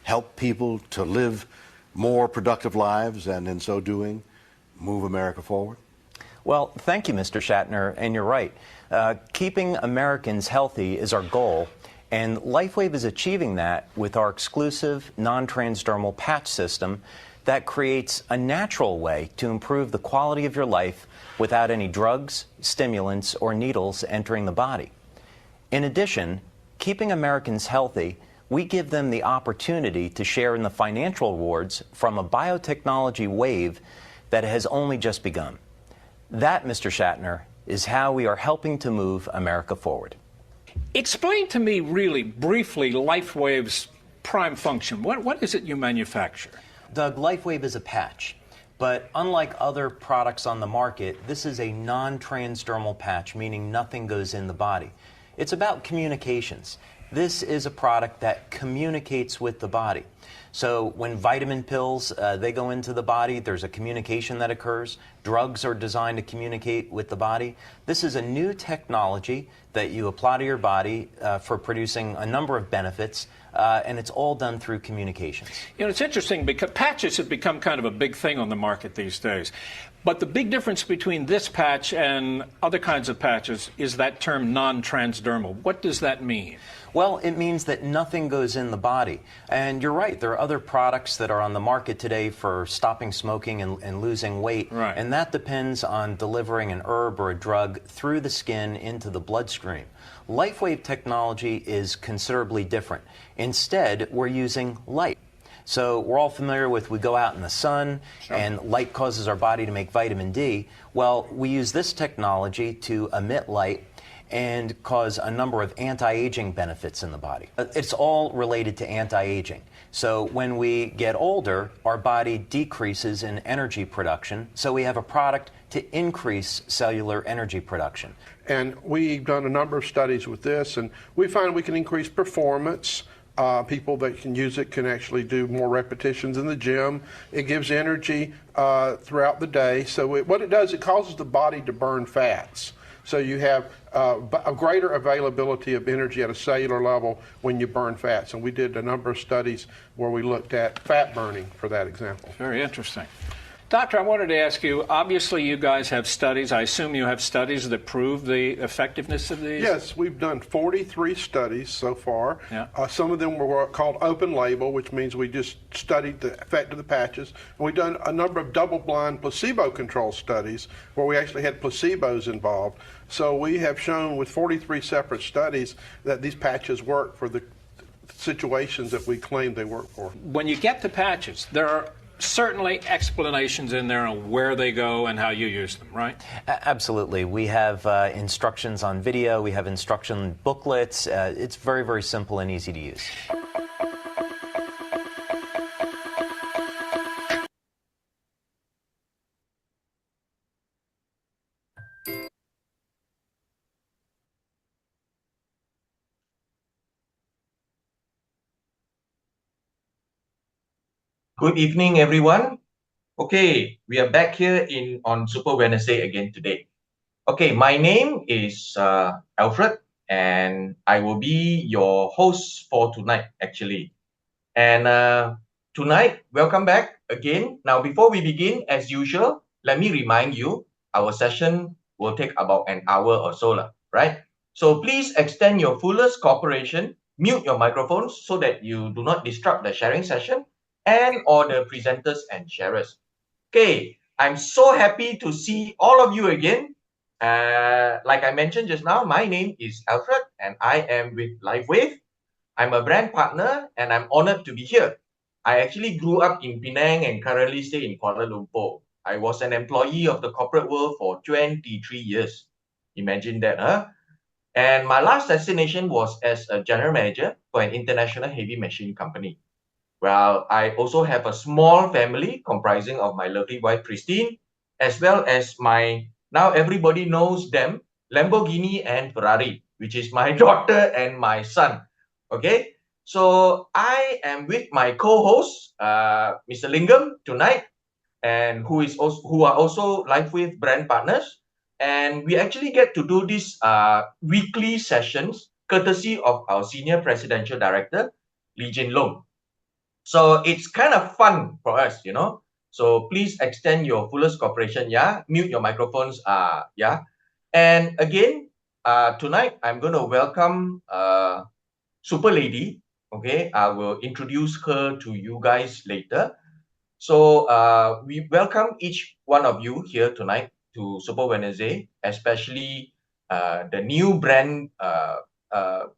help people to live more productive lives and in so doing, move America forward? Well, thank you, Mr. Shatner, and you're right. Keeping Americans healthy is our goal, and LifeWave is achieving that with our exclusive non-transdermal patch system that creates a natural way to improve the quality of your life without any drugs, stimulants, or needles entering the body. In addition, keeping Americans healthy, we give them the opportunity to share in the financial rewards from a biotechnology wave that has only just begun. That, Mr. Shatner, is how we are helping to move America forward. Explain to me really briefly LifeWave's prime function. What is it you manufacture? Doug, LifeWave is a patch, but unlike other products on the market, this is a non-transdermal patch, meaning nothing goes in the body. It's about communications. This is a product that communicates with the body. So when vitamin pills, they go into the body, there's a communication that occurs. Drugs are designed to communicate with the body. This is a new technology that you apply to your body for producing a number of benefits, and it's all done through communications. You know, it's interesting because patches have become kind of a big thing on the market these days. But the big difference between this patch and other kinds of patches is that term non-transdermal. What does that mean? Well, it means that nothing goes in the body. And you're right, there are other products that are on the market today for stopping smoking and losing weight. Right. And that depends on delivering an herb or a drug through the skin into the bloodstream. LifeWave technology is considerably different. Instead, we're using light. So we're all familiar with we go out in the sun, sure, and light causes our body to make vitamin D. Well, we use this technology to emit light and cause a number of anti-aging benefits in the body. It's all related to anti-aging. So when we get older, our body decreases in energy production, so we have a product to increase cellular energy production. And we've done a number of studies with this, and we find we can increase performance. People that can use it can actually do more repetitions in the gym. It gives energy throughout the day. So what it does, it causes the body to burn fats. So you have a greater availability of energy at a cellular level when you burn fats. And we did a number of studies where we looked at fat burning for that example. Very interesting. Doctor, I wanted to ask you, obviously you guys have studies. I assume you have studies that prove the effectiveness of these? Yes, we've done 43 studies so far. Yeah. Some of them were called open label, which means we just studied the effect of the patches. And we've done a number of double-blind placebo-controlled studies where we actually had placebos involved. So we have shown with 43 separate studies that these patches work for the situations that we claim they work for. When you get the patches, there are certainly explanations in there on where they go and how you use them, right? Absolutely. We have instructions on video. We have instruction booklets. It's very, very simple and easy to use. Good evening, everyone. Okay, we are back here on Super Wednesday again today. Okay, my name is Alfred, and I will be your host for tonight, actually. And tonight, welcome back again. Now, before we begin, as usual, let me remind you, our session will take about an hour or so, right? So please extend your fullest cooperation, mute your microphones so that you do not disrupt the sharing session and or the presenters and sharers. Okay, I'm so happy to see all of you again. Like I mentioned just now, my name is Alfred and I am with LifeWave. I'm a brand partner and I'm honored to be here. I actually grew up in Penang and currently stay in Kuala Lumpur. I was an employee of the corporate world for 23 years. Imagine that, huh? And my last destination was as a general manager for an international heavy machine company. Well, I also have a small family comprising of my lovely wife, Christine, as well as my, now everybody knows them, Lamborghini and Ferrari, which is my daughter and my son. Okay, so I am with my co-host, Mr. Lingam, tonight, and who are also LifeWave brand partners. And we actually get to do these weekly sessions, courtesy of our Senior Presidential Director, Jin Long. So it's kind of fun for us, you know. So please extend your fullest cooperation, yeah. Mute your microphones, yeah. And again, tonight I'm going to welcome Super Lady. Okay, I will introduce her to you guys later. So we welcome each one of you here tonight to Super Wednesday, especially the new brand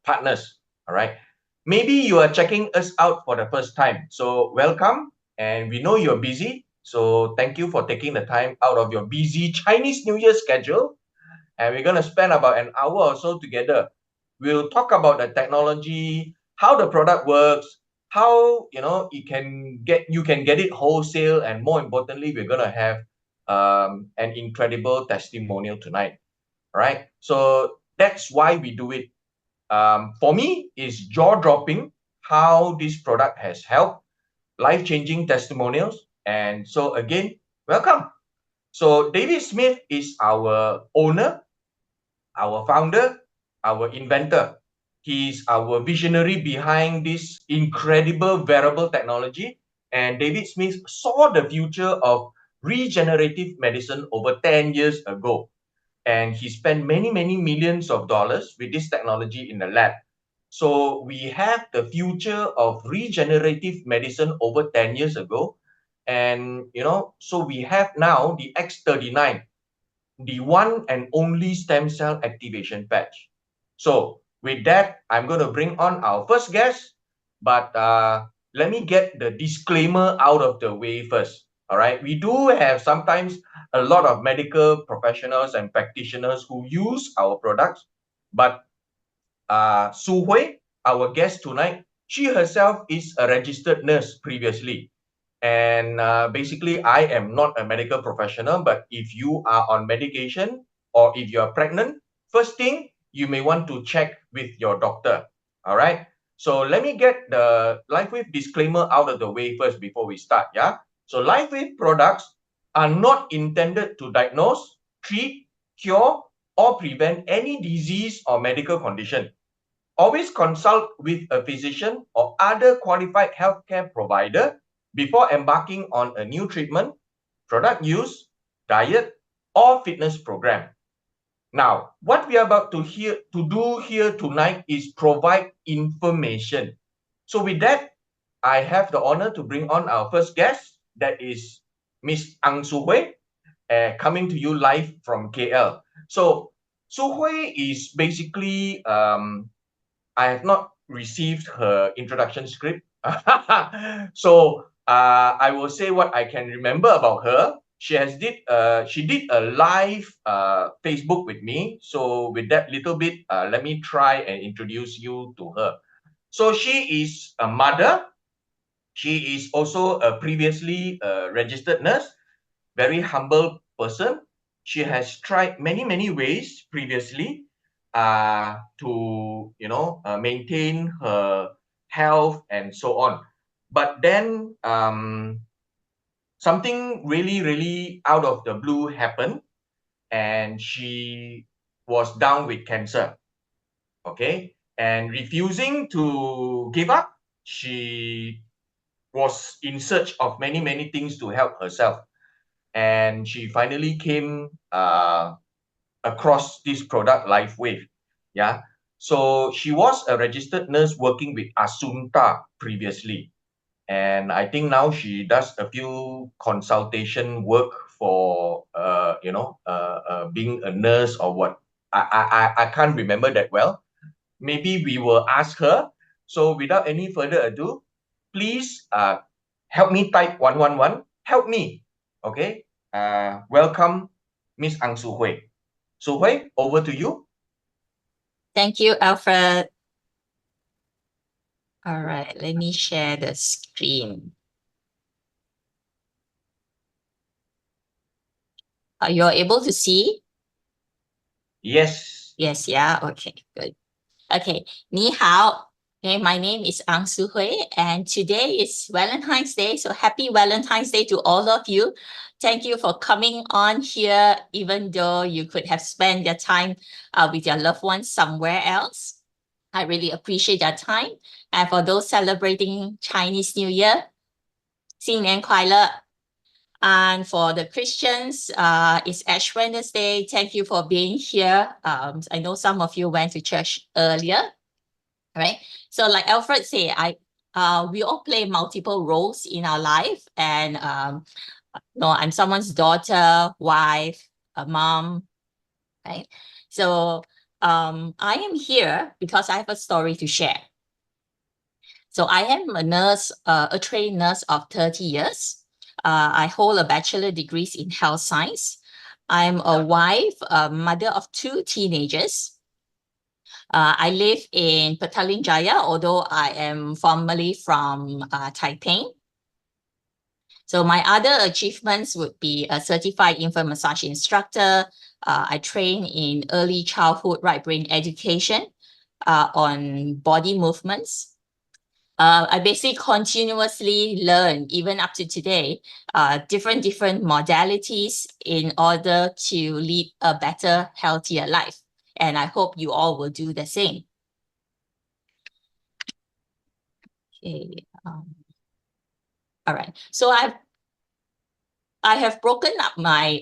partners. All right. Maybe you are checking us out for the first time. So welcome. And we know you're busy. So thank you for taking the time out of your busy Chinese New Year schedule. And we're going to spend about an hour or so together. We'll talk about the technology, how the product works, how you can get it wholesale, and more importantly, we're going to have an incredible testimonial tonight. All right. So that's why we do it. For me, it's jaw-dropping how this product has helped, life-changing testimonials. And so again, welcome. So David Smith is our owner, our founder, our inventor. He's our visionary behind this incredible wearable technology. And David Smith saw the future of regenerative medicine over 10 years ago. And he spent many millions of dollars with this technology in the lab. So we have the future of regenerative medicine over 10 years ago. And, so we have now the X39, the one and only stem cell activation patch. So with that, I'm going to bring on our first guest, but let me get the disclaimer out of the way first. All right, we do have sometimes a lot of medical professionals and practitioners who use our products, but Su Hui, our guest tonight, she herself is a registered nurse previously. And basically, I am not a medical professional, but if you are on medication or if you are pregnant, first thing, you may want to check with your doctor. All right. So let me get the LifeWave disclaimer out of the way first before we start. Yeah. So LifeWave products are not intended to diagnose, treat, cure, or prevent any disease or medical condition. Always consult with a physician or other qualified healthcare provider before embarking on a new treatment, product use, diet, or fitness program. Now, what we are about to do here tonight is provide information. So with that, I have the honor to bring on our first guest, that is Miss Ang Su Hui, coming to you live from KL. So Su Hui is basically, I have not received her introduction script. So I will say what I can remember about her. She did a live Facebook with me. So with that little bit, let me try and introduce you to her. So she is a mother. She is also a previously registered nurse, very humble person. She has tried many ways previously to maintain her health and so on. But then something really out of the blue happened, and she was down with cancer. Okay, and refusing to give up, she was in search of many things to help herself, and she finally came across this product, LifeWave. Yeah. So she was a registered nurse working with Asunta previously. And I think now she does a few consultation work for, being a nurse or what. I can't remember that well. Maybe we will ask her. So without any further ado, please help me type 111. Help me. Okay. Welcome, Miss Ang Su Hui. Su Hui, over to you. Thank you, Alfred. All right, let me share the screen. Are you able to see? Yes. Yes, yeah, okay, good. Okay, ni hao. Okay, my name is Ang Su Hui, and today is Valentine's Day, so happy Valentine's Day to all of you. Thank you for coming on here, even though you could have spent your time with your loved ones somewhere else. I really appreciate your time. And for those celebrating Chinese New Year, 新年快乐. And for the Christians, it's Ash Wednesday. Thank you for being here. I know some of you went to church earlier, right? So like Alfred said, we all play multiple roles in our life. And I'm someone's daughter, wife, a mom, right? So I am here because I have a story to share. So I am a nurse, a trained nurse of 30 years. I hold a bachelor degrees in health science. I'm a wife, a mother of 2 teenagers. I live in Petaling Jaya, although I am formerly from Taipei. So my other achievements would be a certified infant massage instructor. I train in early childhood right brain education on body movements. I basically continuously learn, even up to today, different modalities in order to lead a better, healthier life. And I hope you all will do the same. Okay. All right. So I have broken up my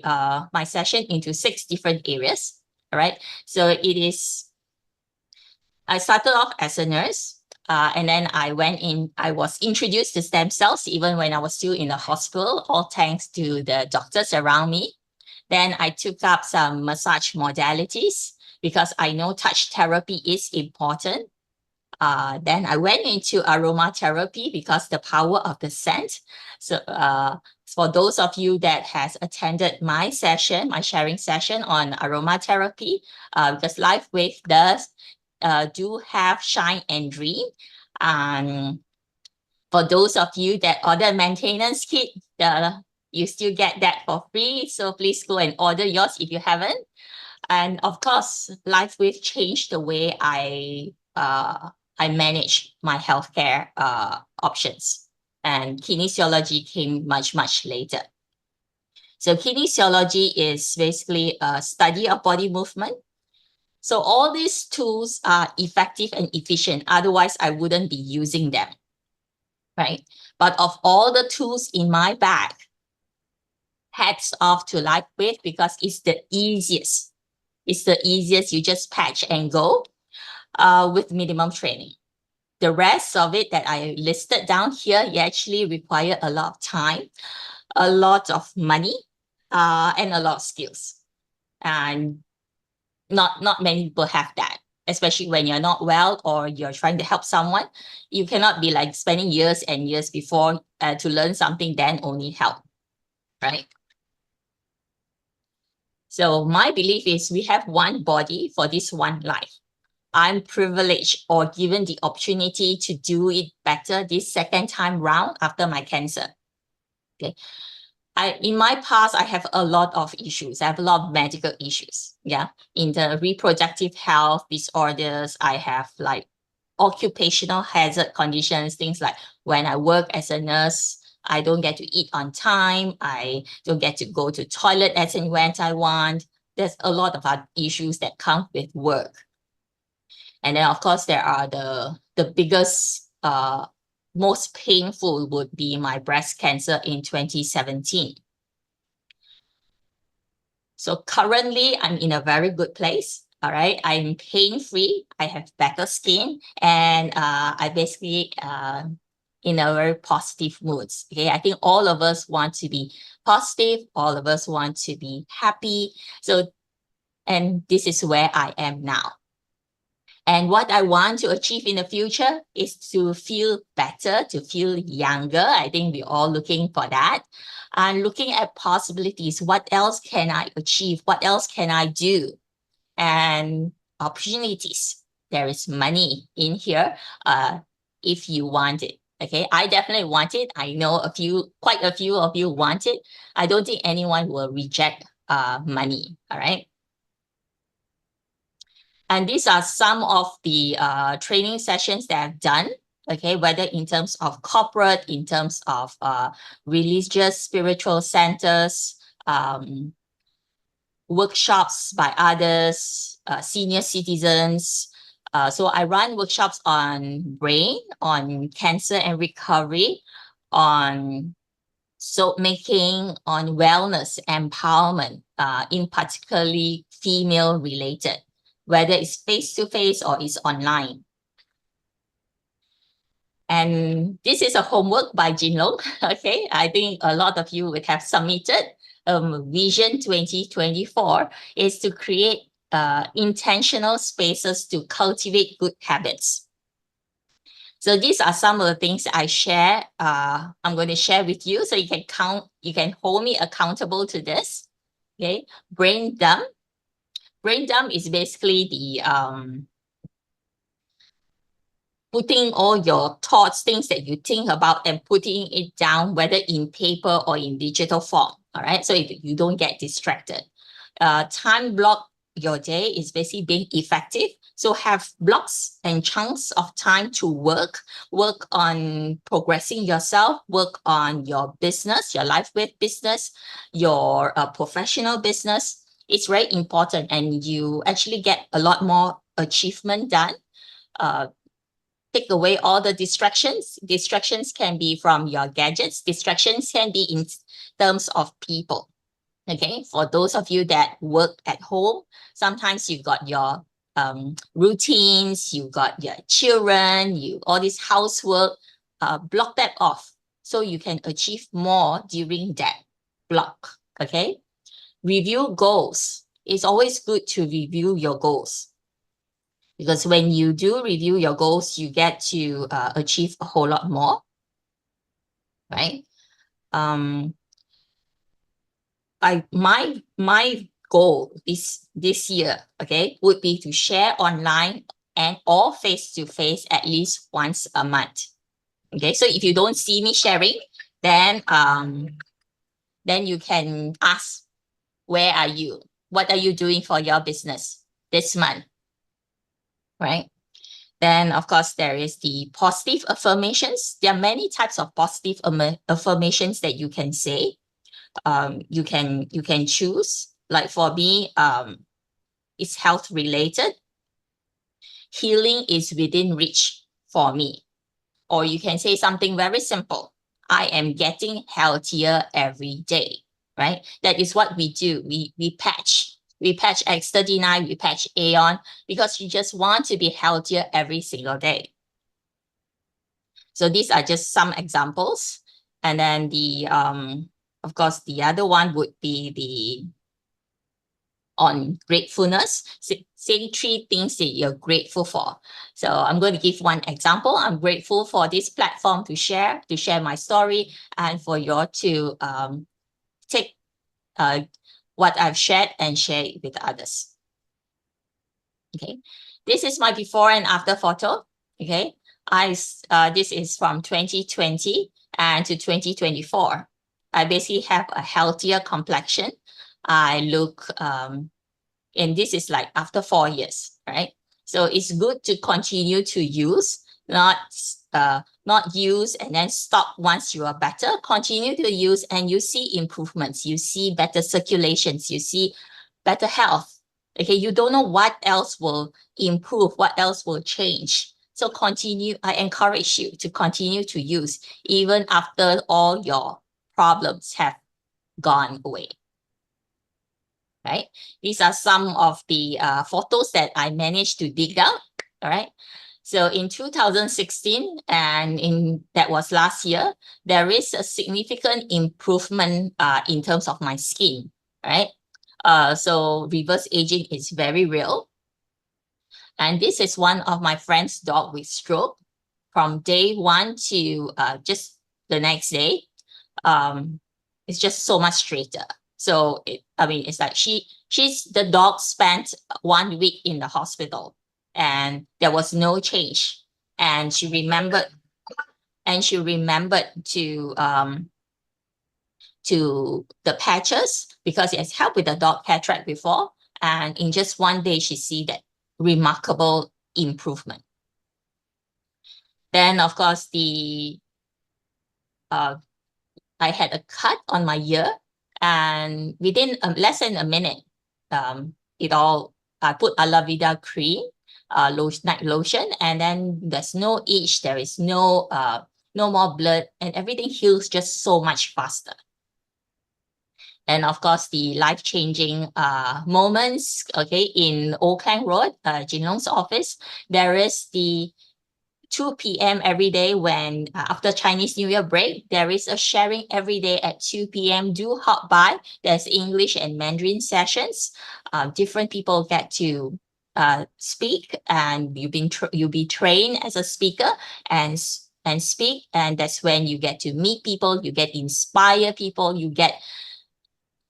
my session into 6 different areas. All right. So I started off as a nurse. And then I was introduced to stem cells even when I was still in the hospital, all thanks to the doctors around me. Then I took up some massage modalities because I know touch therapy is important. Then I went into aromatherapy because the power of the scent. So for those of you that has attended my session, my sharing session on aromatherapy, because LifeWave do have Shine and Dream. For those of you that order maintenance kit, you still get that for free. So please go and order yours if you haven't. And of course, LifeWave changed the way I manage my healthcare options. And kinesiology came much later. So kinesiology is basically a study of body movement. So all these tools are effective and efficient. Otherwise, I wouldn't be using them, right? But of all the tools in my bag, hats off to LifeWave because it's the easiest. It's the easiest. You just patch and go with minimum training. The rest of it that I listed down here, you actually require a lot of time, a lot of money, and a lot of skills. And not many people have that, especially when you're not well or you're trying to help someone. You cannot be like spending years and years before to learn something, then only help, right? So my belief is we have one body for this one life. I'm privileged or given the opportunity to do it better this second time round after my cancer. Okay. In my past, I have a lot of issues. I have a lot of medical issues. Yeah. In the reproductive health disorders, I have like occupational hazard conditions, things like when I work as a nurse, I don't get to eat on time. I don't get to go to toilet as and when I want. There's a lot of issues that come with work. And then, of course, there are the biggest, most painful would be my breast cancer in 2017. So currently, I'm in a very good place. All right, I'm pain-free. I have better skin, and I basically in a very positive moods. Okay, I think all of us want to be positive. All of us want to be happy. So, and this is where I am now. And what I want to achieve in the future is to feel better, to feel younger. I think we're all looking for that. And looking at possibilities. What else can I achieve? What else can I do? And opportunities. There is money in here if you want it. Okay, I definitely want it. I know quite a few of you want it. I don't think anyone will reject money. All right. And these are some of the training sessions that I've done, okay, whether in terms of corporate, in terms of religious, spiritual centers, workshops by others, senior citizens, So I run workshops on brain, on cancer and recovery, on soap making, on wellness, empowerment, in particularly female related, whether it's face-to-face or it's online. And this is a homework by Jin Long. Okay, I think a lot of you would have submitted. Vision 2024 is to create intentional spaces to cultivate good habits. So these are some of the things I share. I'm going to share with you so you can count. You can hold me accountable to this. Okay, brain dump. Brain dump is basically the putting all your thoughts, things that you think about, and putting it down, whether in paper or in digital form. All right, so you don't get distracted. Time block your day is basically being effective. So have blocks and chunks of time to work on progressing yourself, work on your business, your LifeWave business, your professional business. It's very important, and you actually get a lot more achievement done. Take away all the distractions. Distractions can be from your gadgets. Distractions can be in terms of people. Okay, for those of you that work at home, sometimes you got your routines, you got your children, all this housework, block that off so you can achieve more during that block. Okay, review goals. It's always good to review your goals, because when you do review your goals, you get to achieve a whole lot more, right? My goal this year, okay, would be to share online and or face-to-face at least once a month. Okay, so if you don't see me sharing, then you can ask, where are you? What are you doing for your business this month? Right? Then, of course, there is the positive affirmations. There are many types of positive affirmations that you can say. You can choose. Like for me, it's health related. Healing is within reach for me. Or you can say something very simple. I am getting healthier every day, right? That is what we do. We patch. We patch X39, we patch Aeon, because you just want to be healthier every single day. So these are just some examples. And then the, of course, the other one would be on gratefulness, saying 3 things that you're grateful for. So I'm going to give one example. I'm grateful for this platform to share my story, and for you all to take what I've shared and share it with others. Okay, this is my before and after photo. Okay, this is from 2020 and to 2024. I basically have a healthier complexion. I look, and this is like after 4 years, right? So it's good to continue to use, not use and then stop once you are better. Continue to use and you see improvements. You see better circulations. You see better health. Okay, you don't know what else will improve, what else will change. So continue. I encourage you to continue to use even after all your problems have gone away. Right? These are some of the photos that I managed to dig out. All right. So in 2016, and that was last year, there is a significant improvement in terms of my skin. Right. So reverse aging is very real. And this is one of my friend's dog with stroke. From day 1 to just the next day, it's just so much straighter. So it's like the dog spent 1 week in the hospital and there was no change. And she remembered to the patches because it has helped with the dog cataract before. And in just 1 day, she see that remarkable improvement. Then, of course, I had a cut on my ear. And within less than a minute, I put aloe vera cream. night lotion, and then there's no itch, there is no more blood, and everything heals just so much faster. And of course, the life-changing moments, okay, in Old Klang Road, Jin Long's office, there is the 2 p.m. every day when after Chinese New Year break, there is a sharing every day at 2 p.m. Do hop by. There's English and Mandarin sessions. Different people get to speak, and you'll be trained as a speaker and speak. And that's when you get to meet people, you get inspire people,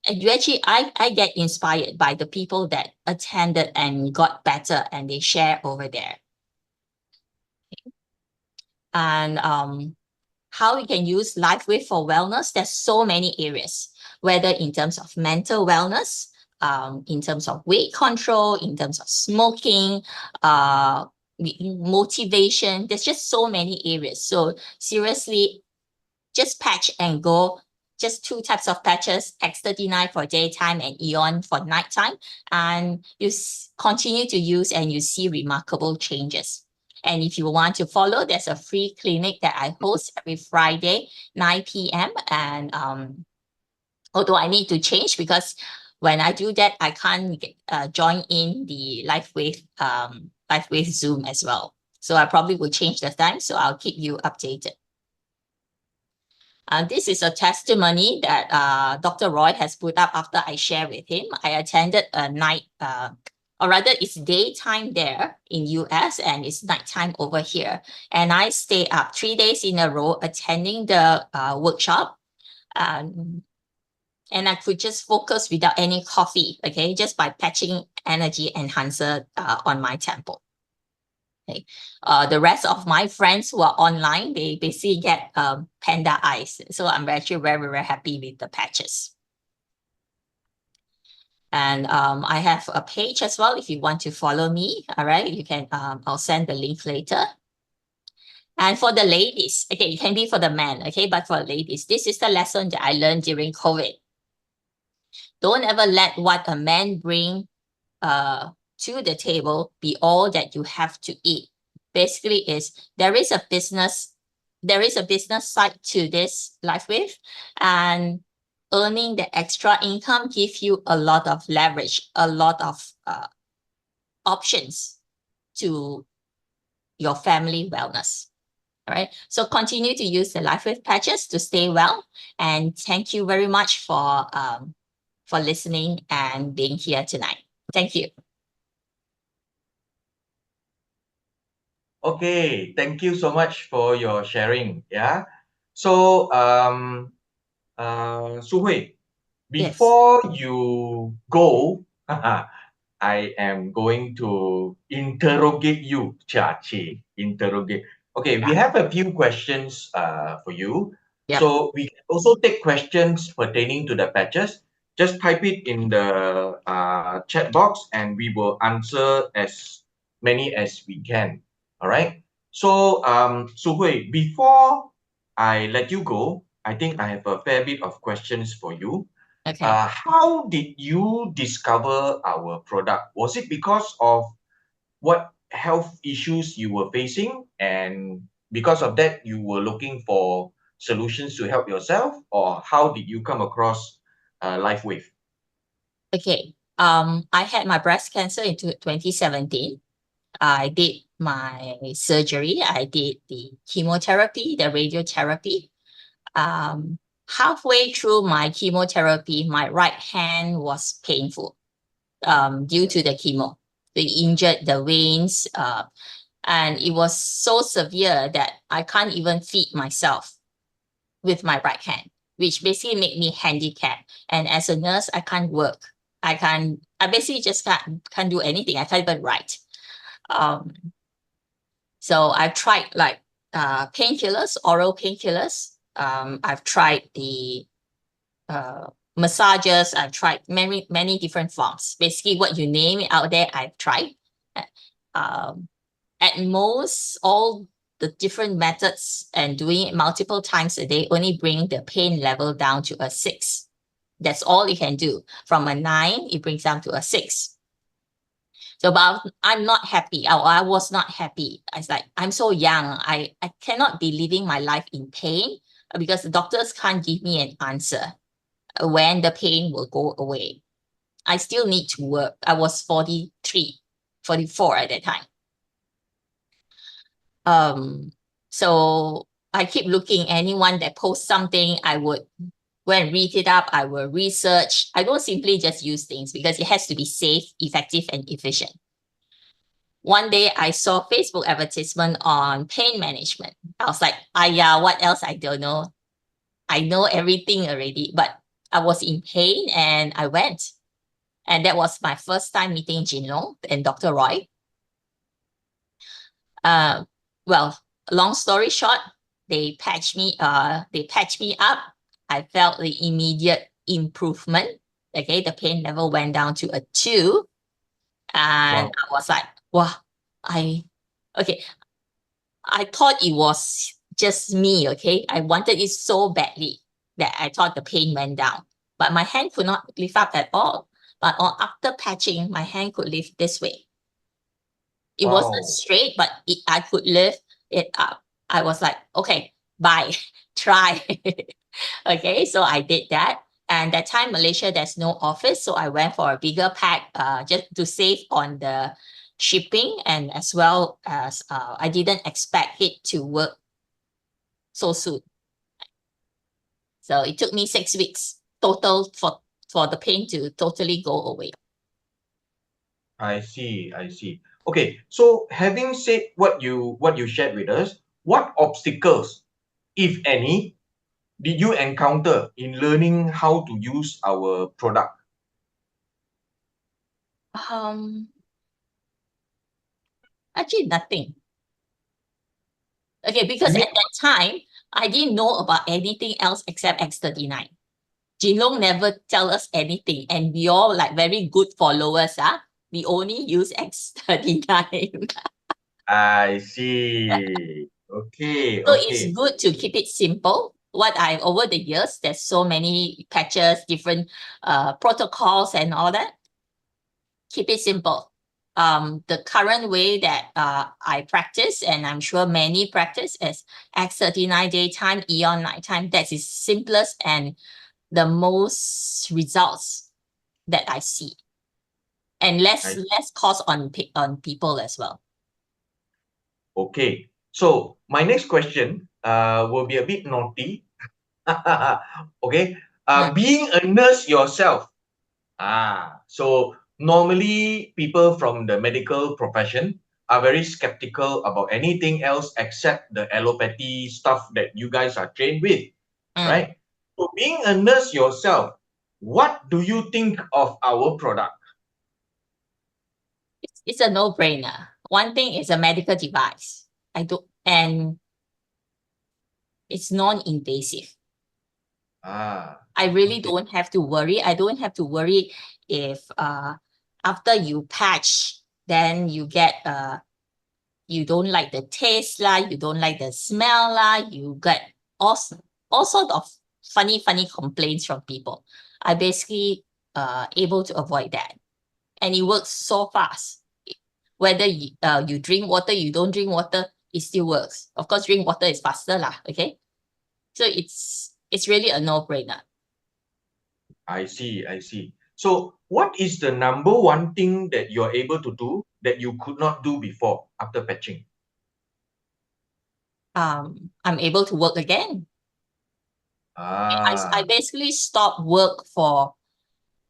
I get inspired by the people that attended and got better and they share over there. And how we can use LifeWave for wellness, there's so many areas, whether in terms of mental wellness, in terms of weight control, in terms of smoking, motivation. There's just so many areas. So seriously, just patch and go. Just 2 types of patches, X39 for daytime and Eon for nighttime. And you continue to use and you see remarkable changes. And if you want to follow, there's a free clinic that I host every Friday, 9 p.m. And although I need to change because when I do that, I can't join in the LifeWave Zoom as well. So I probably will change the time. So I'll keep you updated. This is a testimony that Dr. Roy has put up after I share with him. I attended a night, or rather it's daytime there in US and it's nighttime over here. And I stay up 3 days in a row attending the workshop. And I could just focus without any coffee, okay, just by patching energy enhancer on my temple. Okay. The rest of my friends who are online, they basically get panda eyes. So I'm actually very, very happy with the patches. And I have a page as well if you want to follow me. All right, you can, I'll send the link later. And for the ladies, okay, it can be for the men, okay, but for ladies, this is the lesson that I learned during COVID. Don't ever let what a man bring to the table be all that you have to eat. Basically there is a business side to this LifeWave, and earning the extra income gives you a lot of leverage, a lot of options to your family wellness. All right, so continue to use the LifeWave patches to stay well, and thank you very much for listening and being here tonight. Thank you. Okay, thank you so much for your sharing. Yeah. So, Su Hui, before you go, I am going to interrogate you. Interrogate. Okay, we have a few questions for you. Yep. So we can also take questions pertaining to the patches. Just type it in the chat box and we will answer as many as we can. All right. So, Su Hui, before I let you go, I think I have a fair bit of questions for you. Okay. How did you discover our product? Was it because of what health issues you were facing, and because of that you were looking for solutions to help yourself, or how did you come across LifeWave? Okay. I had my breast cancer in 2017. I did my surgery. I did the chemotherapy, the radiotherapy. Halfway through my chemotherapy, my right hand was painful due to the chemo. They injured the veins, and it was so severe that I can't even feed myself with my right hand, which basically made me handicapped. And as a nurse, I can't work. I basically just can't do anything. I can't even write. So I've tried like painkillers, oral painkillers. I've tried the massages. I've tried many different forms. Basically, what you name it out there, I've tried. At most, all the different methods and doing it multiple times a day only bring the pain level down to a 6. That's all it can do. From a 9, it brings down to a 6. So, but I'm not happy. I was not happy. I was like, I'm so young. I cannot be living my life in pain because the doctors can't give me an answer when the pain will go away. I still need to work. I was 43, 44 at that time. So I keep looking, anyone that posts something, I would go and read it up. I will research. I don't simply just use things because it has to be safe, effective, and efficient. One day I saw Facebook advertisement on pain management. I was like, yeah, what else? I don't know. I know everything already, but I was in pain and I went. And that was my first time meeting Jin Long and Dr. Roy. Well, long story short, they patched me up. I felt the immediate improvement. Okay, the pain level went down to a 2. And Wow. I was like, wow, I thought it was just me, okay? I wanted it so badly that I thought the pain went down. But my hand could not lift up at all. But after patching, my hand could lift this way. It wasn't straight, but I could lift it up. I was like, okay, bye, try. Okay, so I did that. And that time, Malaysia, there's no office. So I went for a bigger pack just to save on the shipping. And as well as I didn't expect it to work so soon. So it took me 6 weeks total for the pain to totally go away. I see. Okay, so having said what you shared with us, what obstacles, if any, did you encounter in learning how to use our product? Actually, nothing. Okay, because at that time, I didn't know about anything else except X39. Jin Long never tell us anything, and we all like very good followers. We only use X39. I see. Okay. So it's good to keep it simple. Over the years, there's so many patches, different protocols and all that. Keep it simple. The current way that I practice, and I'm sure many practice, is X39 daytime, Eon nighttime. That is simplest and the most results that I see. And less cost on people as well. Okay. So my next question will be a bit naughty. Okay. Being a nurse yourself. So normally people from the medical profession are very skeptical about anything else except the allopathy stuff that you guys are trained with, right? So being a nurse yourself, what do you think of our product? It's a no-brainer. One thing is a medical device. And it's non-invasive. I really don't have to worry. I don't have to worry if after you patch, then you get you don't like the taste you don't like the smell you get all sorts of funny complaints from people. I basically able to avoid that, and it works so fast. Whether you drink water, you don't drink water, it still works. Of course, drink water is faster okay. So it's really a no-brainer. I see. So what is the number one thing that you're able to do that you could not do before after patching? I'm able to work again. I basically stopped work for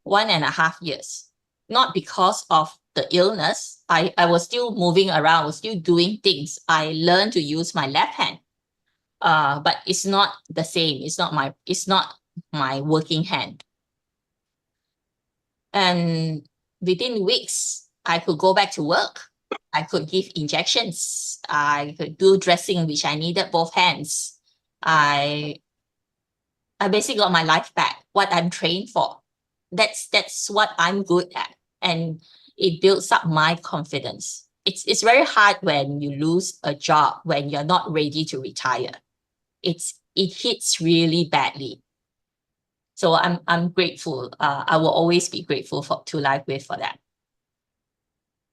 1.5 years. Not because of the illness. I was still moving around, was still doing things. I learned to use my left hand. But it's not the same. It's not my working hand. And within weeks, I could go back to work. I could give injections. I could do dressing, which I needed both hands. I basically got my life back, what I'm trained for. That's what I'm good at. And it builds up my confidence. It's very hard when you lose a job, when you're not ready to retire. It hits really badly. So I'm grateful. I will always be grateful to LifeWave for that.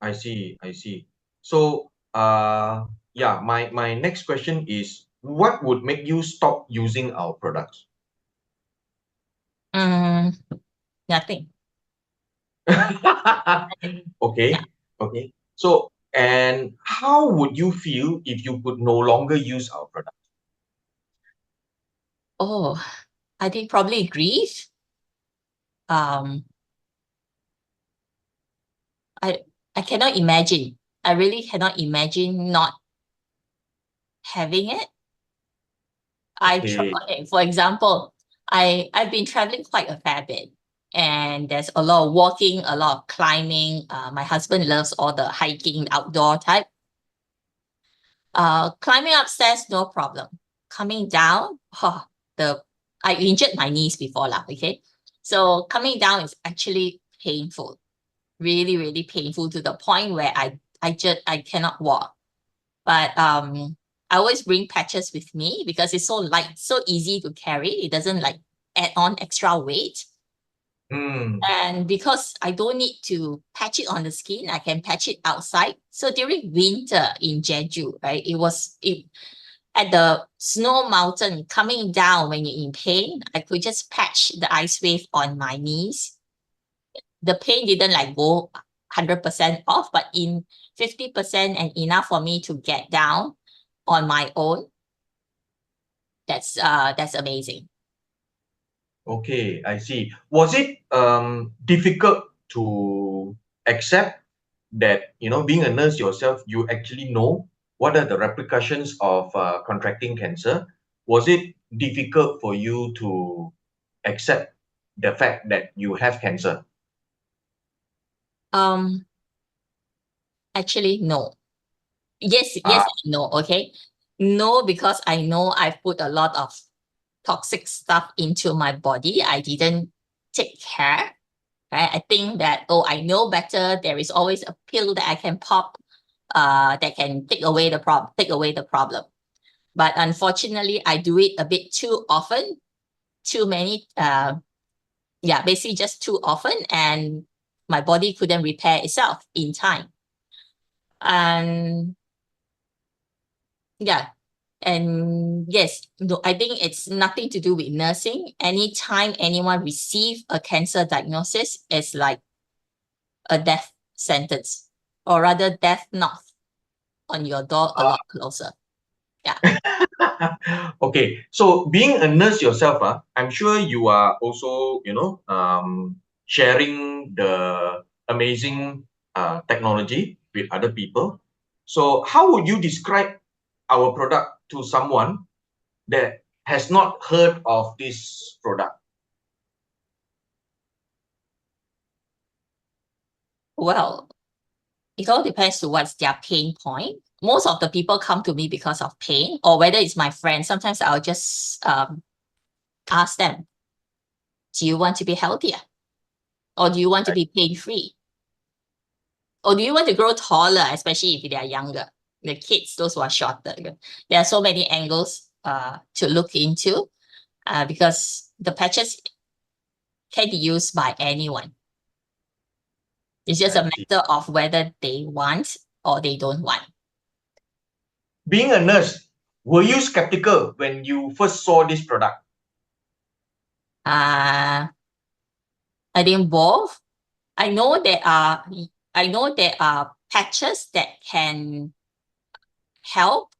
I see. I see. So, yeah, my next question is, what would make you stop using our products? Nothing. Yeah. Okay. Okay. So, and how would you feel if you could no longer use our product? Oh, I think probably grief. I cannot imagine. I really cannot imagine not having it. Okay. Okay, for example, I've been traveling quite a fair bit, and there's a lot of walking, a lot of climbing. My husband loves all the hiking, outdoor type. Climbing upstairs, no problem. Coming down, I injured my knees before lah. Okay, so coming down is actually painful, really, really painful to the point where I cannot walk. But I always bring patches with me because it's so light, so easy to carry. It doesn't like add on extra weight. And because I don't need to patch it on the skin, I can patch it outside. So during winter in Jeju, right, it at the snow mountain coming down when you're in pain, I could just patch the LifeWave on my knees. The pain didn't like go 100% off, but in 50% and enough for me to get down on my own. That's amazing. Okay, I see. Was it difficult to accept that, being a nurse yourself, you actually know what are the repercussions of contracting cancer? Was it difficult for you to accept the fact that you have cancer? Actually, no. Yes, no, okay. No, because I know I've put a lot of toxic stuff into my body. I didn't take care. Right? I think that, I know better. There is always a pill that I can pop that can take away the problem. But unfortunately, I do it a bit too often, too many, basically just too often, and my body couldn't repair itself in time. And yeah, and yes, no, I think it's nothing to do with nursing. Anytime anyone receive a cancer diagnosis, it's like a death sentence, or rather death knock on your door a lot closer. Yeah. Okay, so being a nurse yourself, I'm sure you are also, sharing the amazing technology with other people. So how would you describe our product to someone that has not heard of this product? Well, it all depends to what's their pain point. Most of the people come to me because of pain, or whether it's my friend. Sometimes I'll just ask them, do you want to be healthier? Or do you want to be pain-free? Or do you want to grow taller, especially if they are younger? The kids, those who are shorter. There are so many angles to look into because the patches can be used by anyone. It's just a matter of whether they want or they don't want. Being a nurse, were you skeptical when you first saw this product? I think both. I know there are patches that can help,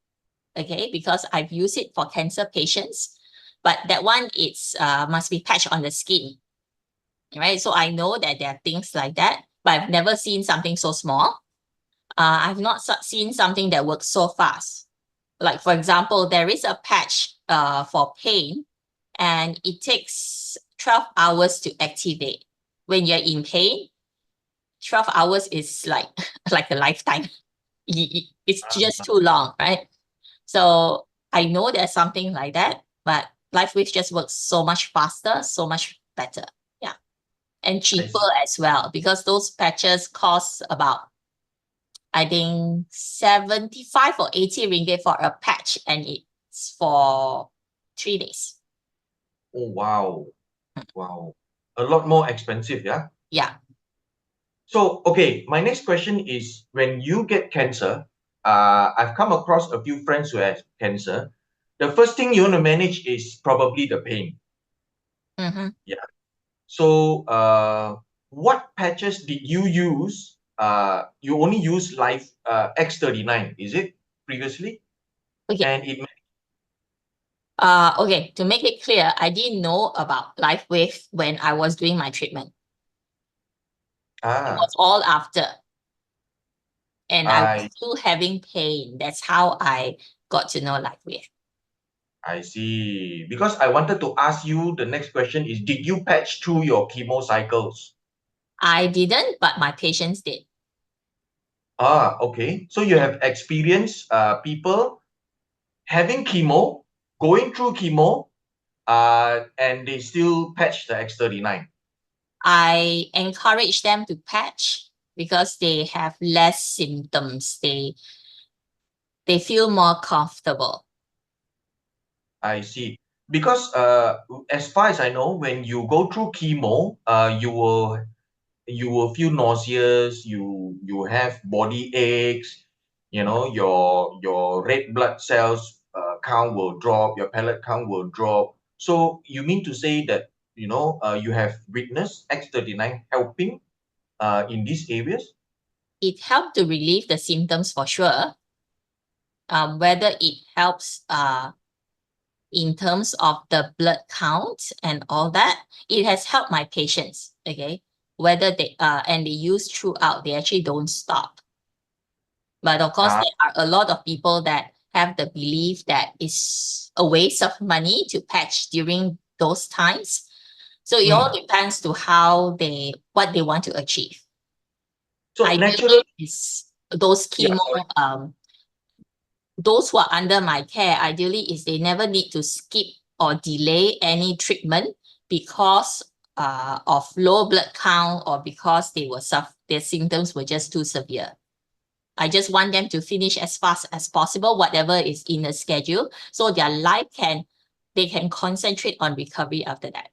okay, because I've used it for cancer patients, but that one must be patched on the skin, right? So I know that there are things like that, but I've never seen something so small. I've not seen something that works so fast. Like, for example, there is a patch for pain, and it takes 12 hours to activate. When you're in pain, 12 hours is like a lifetime. It's just too long, right? So I know there's something like that, but LifeWave just works so much faster, so much better. Yeah. And cheaper as well, because those patches cost about, I think, 75 or 80 ringgit for a patch, and it's for 3 days. Oh, wow. Wow. A lot more expensive, yeah? Yeah. So, okay, my next question is, when you get cancer, I've come across a few friends who have cancer. The first thing you want to manage is probably the pain. Mm-hmm. Yeah. So, what patches did you use? You only use Life X39, is it, previously? Okay. And it Okay, to make it clear, I didn't know about LifeWave when I was doing my treatment. It was all after. And I was still having pain. That's how I got to know LifeWave. I see. Because I wanted to ask you, the next question is, did you patch through your chemo cycles? I didn't, but my patients did. Okay. So you have experienced people having chemo, going through chemo, and they still patch the X39. I encourage them to patch because they have less symptoms. They feel more comfortable. I see. Because as far as I know, when you go through chemo, you will feel nauseous, you have body aches, you know, your red blood cells count will drop, your pellet count will drop. So you mean to say that, you know, you have witnessed X39 helping in these areas? It helped to relieve the symptoms for sure. Whether it helps in terms of the blood count and all that, it has helped my patients. Okay, whether they and they use throughout, they actually don't stop. But of course, there are a lot of people that have the belief that it's a waste of money to patch during those times. So it all depends to what they want to achieve. So naturally, is those chemo, those who are under my care, ideally is they never need to skip or delay any treatment because of low blood count or because their symptoms were just too severe. I just want them to finish as fast as possible, whatever is in the schedule, so their life they can concentrate on recovery after that.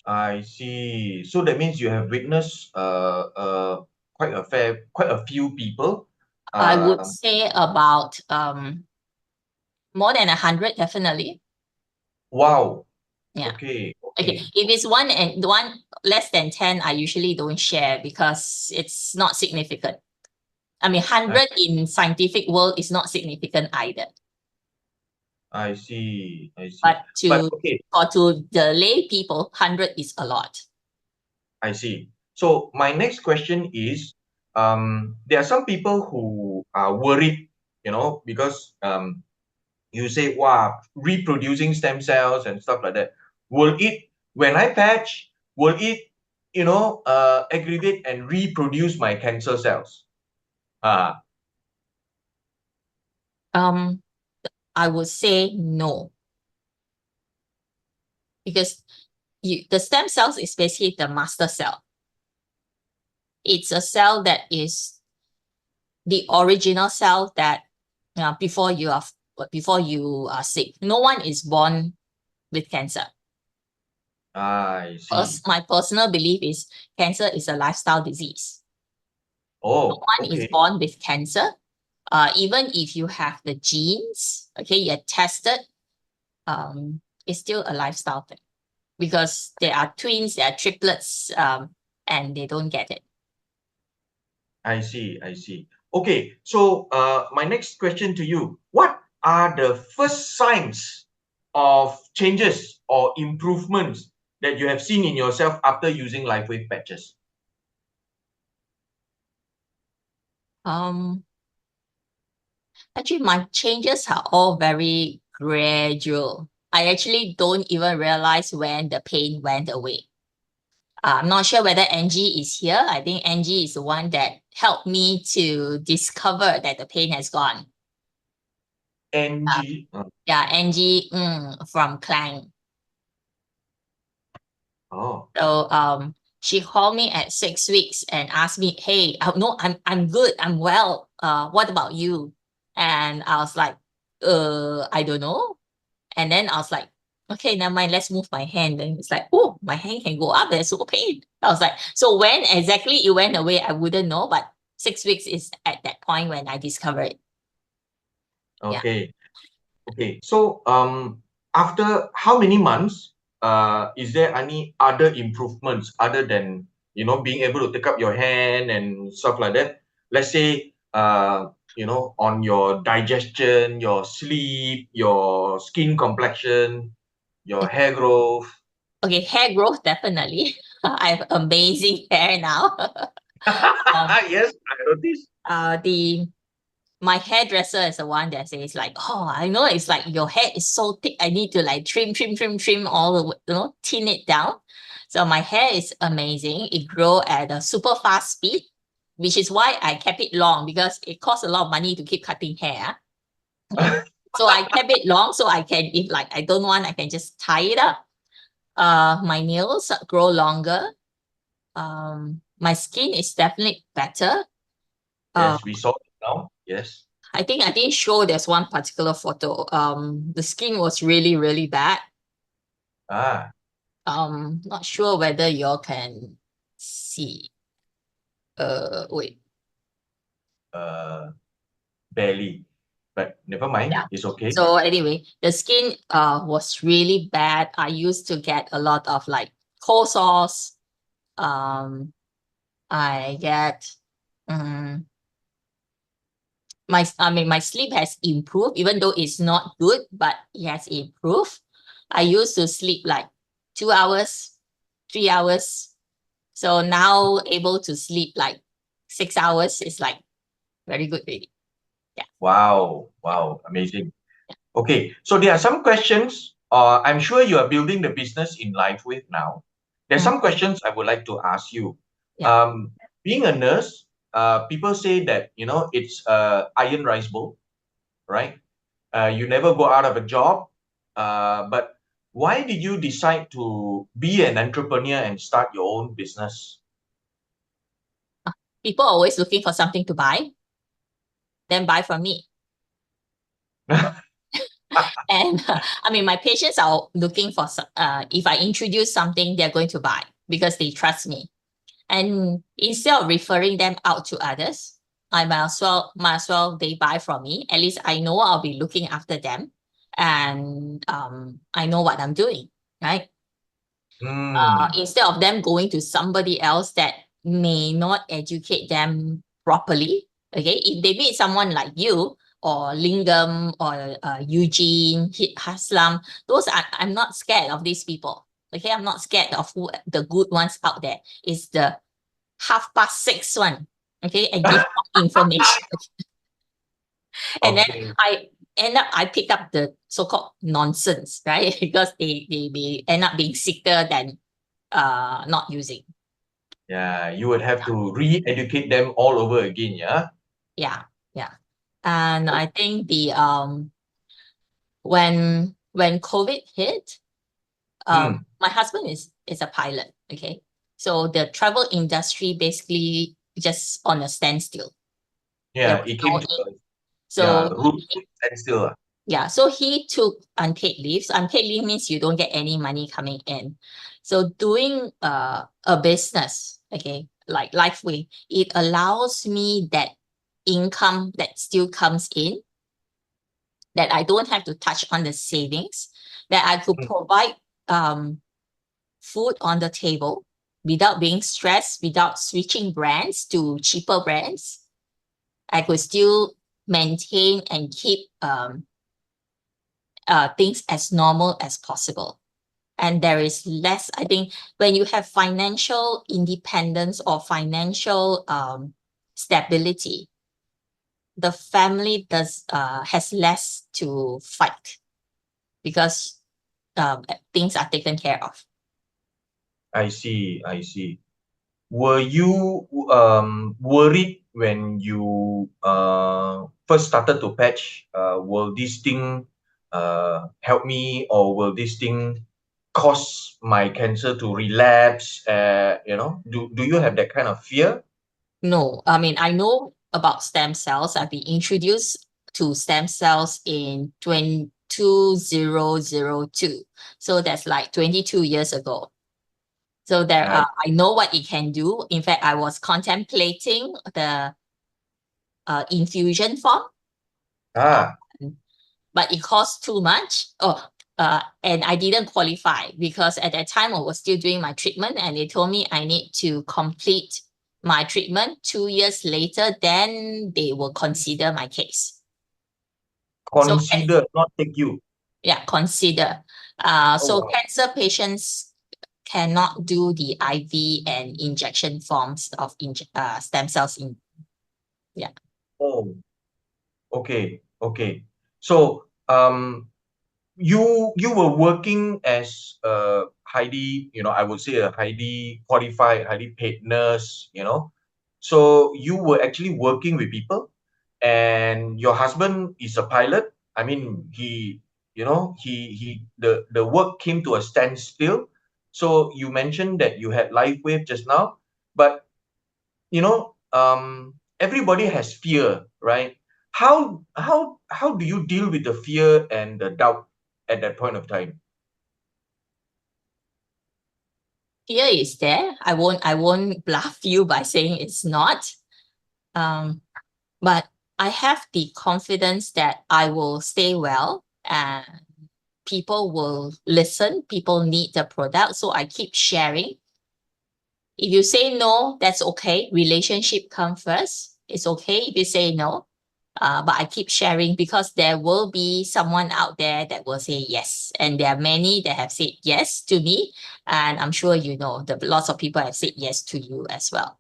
I see. So that means you have witnessed quite a few people. I would say about more than 100, definitely. Wow. Yeah. Okay. If it's one less than 10, I usually don't share because it's not significant. I mean, 100 in scientific world is not significant either. I see. But to the lay people, 100 is a lot. I see. So my next question is, there are some people who are worried, you know, because you say, wow, reproducing stem cells and stuff like that. When I patch, will it, you know, aggregate and reproduce my cancer cells? I would say no. Because the stem cells is basically the master cell. It's a cell that is the original cell that before you are sick. No one is born with cancer. I see. My personal belief is cancer is a lifestyle disease. Oh, no one is born with cancer. Even if you have the genes, okay, you're tested, it's still a lifestyle thing because there are twins, there are triplets, and they don't get it. I see. Okay, so my next question to you, what are the first signs of changes or improvements that you have seen in yourself after using LifeWave patches? Actually, my changes are all very gradual. I actually don't even realize when the pain went away. I'm not sure whether Angie is here. I think Angie is the one that helped me to discover that the pain has gone. Angie? Yeah, Angie from Klang. Oh. So she called me at 6 weeks and asked me, hey, no, I'm good, I'm well. What about you? And I was like, I don't know. And then I was like, okay, never mind, let's move my hand. Then it's like, oh, my hand can go up, there's so pain. I was like, so when exactly it went away, I wouldn't know, but 6 weeks is at that point when I discovered it. Okay. Okay. So after how many months is there any other improvements other than being able to take up your hand and stuff like that? Let's say on your digestion, your sleep, your skin complexion, your hair growth. Okay, hair growth, definitely. I have amazing hair now. Yes, I noticed. My hairdresser is the one that says like, oh, I know it's like your hair is so thick. I need to like trim all the way, thin it down. So my hair is amazing. It grow at a super fast speed, which is why I kept it long, because it costs a lot of money to keep cutting hair. So I kept it long so I can, if like I don't want, I can just tie it up. My nails grow longer. My skin is definitely better. Yes, we saw it now. Yes. I think I didn't show there's one particular photo. The skin was really, really bad. Not sure whether y'all can see. Wait. Barely, but never mind. Yeah. It's okay. So anyway, the skin was really bad. I used to get a lot of like cold sores. I get my sleep has improved, even though it's not good, but it has improved. I used to sleep like 2 hours, 3 hours. So now able to sleep like 6 hours is like very good really. Yeah. Wow, amazing. Okay, so there are some questions. I'm sure you are building the business in LifeWave now. There's some questions I would like to ask you. Yeah. Being a nurse, people say that it's iron rice bowl, right? You never go out of a job. But why did you decide to be an entrepreneur and start your own business? People are always looking for something to buy, then buy from me. And my patients are looking for, if I introduce something, they're going to buy because they trust me. And instead of referring them out to others, I might as well they buy from me. At least I know I'll be looking after them, and I know what I'm doing, right? Instead of them going to somebody else that may not educate them properly. Okay, if they meet someone like you or Lingam or Eugene, Haslam, I'm not scared of these people. Okay, I'm not scared of the good ones out there. It's the 6:30 one. Okay, and give information. And then I pick up the so-called nonsense, right? Because they end up being sicker than not using. Yeah, you would have to re-educate them all over again, yeah? Yeah. And I think the when COVID hit, my husband is a pilot, okay? So the travel industry basically just on a standstill. Yeah, it came to standstill. Yeah, so he took unpaid leaves. Unpaid leave means you don't get any money coming in. So doing a business, okay, like LifeWave, it allows me that income that still comes in, that I don't have to touch on the savings, that I could provide food on the table without being stressed, without switching brands to cheaper brands. I could still maintain and keep things as normal as possible. And there is less, I think, when you have financial independence or financial stability, the family has less to fight because things are taken care of. I see. Were you worried when you first started to patch? Will this thing help me, or will this thing cause my cancer to relapse? Do you have that kind of fear? No, I know about stem cells. I've been introduced to stem cells in 2002. So that's like 22 years ago. So there Right. I know what it can do. In fact, I was contemplating the infusion form, Ah, but it cost too much. And I didn't qualify because at that time I was still doing my treatment, and they told me I need to complete my treatment 2 years later, then they will consider my case. consider, not take you. Yeah, consider. So wow. cancer patients cannot do the IV and injection forms of stem cells in. Yeah. Oh, okay, okay. So, you were working as a highly, I would say a highly qualified, highly paid nurse, So you were actually working with people, and your husband is a pilot. I mean, the work came to a standstill. So you mentioned that you had LifeWave just now, but everybody has fear, right? How do you deal with the fear and the doubt at that point of time? Fear is there. I won't bluff you by saying it's not. But I have the confidence that I will stay well and people will listen. People need the product. So I keep sharing. If you say no, that's okay. Relationship come first. It's okay if you say no. But I keep sharing because there will be someone out there that will say yes. And there are many that have said yes to me. And I'm sure you know that lots of people have said yes to you as well.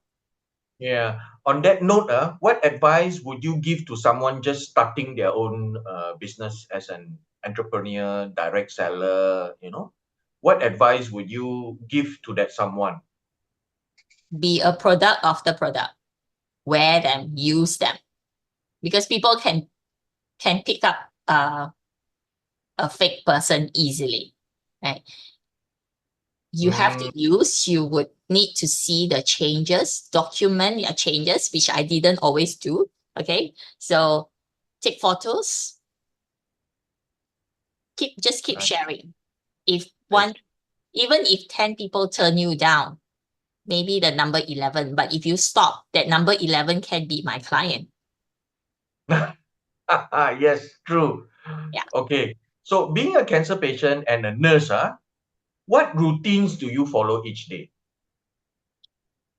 Yeah. On that note, what advice would you give to someone just starting their own business as an entrepreneur, direct seller, What advice would you give to that someone? Be a product of the product. Wear them, use them. Because people can pick up a fake person easily, right? You have to use, you would need to see the changes, document your changes, which I didn't always do. Okay. So take photos, keep Right. sharing. Even if 10 people turn you down, maybe the number 11, but if you stop, that number 11 can be my client. Yes, true. Yeah. Okay. So being a cancer patient and a nurse, what routines do you follow each day?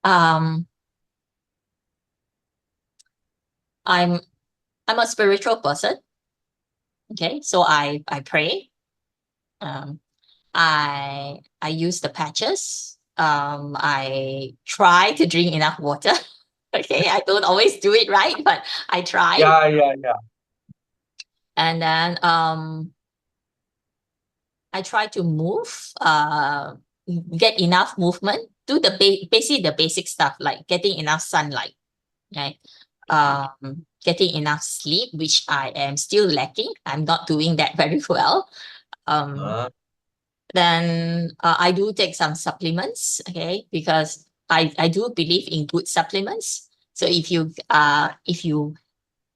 I'm a spiritual person. Okay, so I pray. I use the patches. I try to drink enough water. Okay, I don't always do it right, but I try. Yeah. And then I try to move, get enough movement, do the basic stuff like getting enough sunlight, right? Getting enough sleep, which I am still lacking. I'm not doing that very well. Then I do take some supplements, okay, because I do believe in good supplements. So if you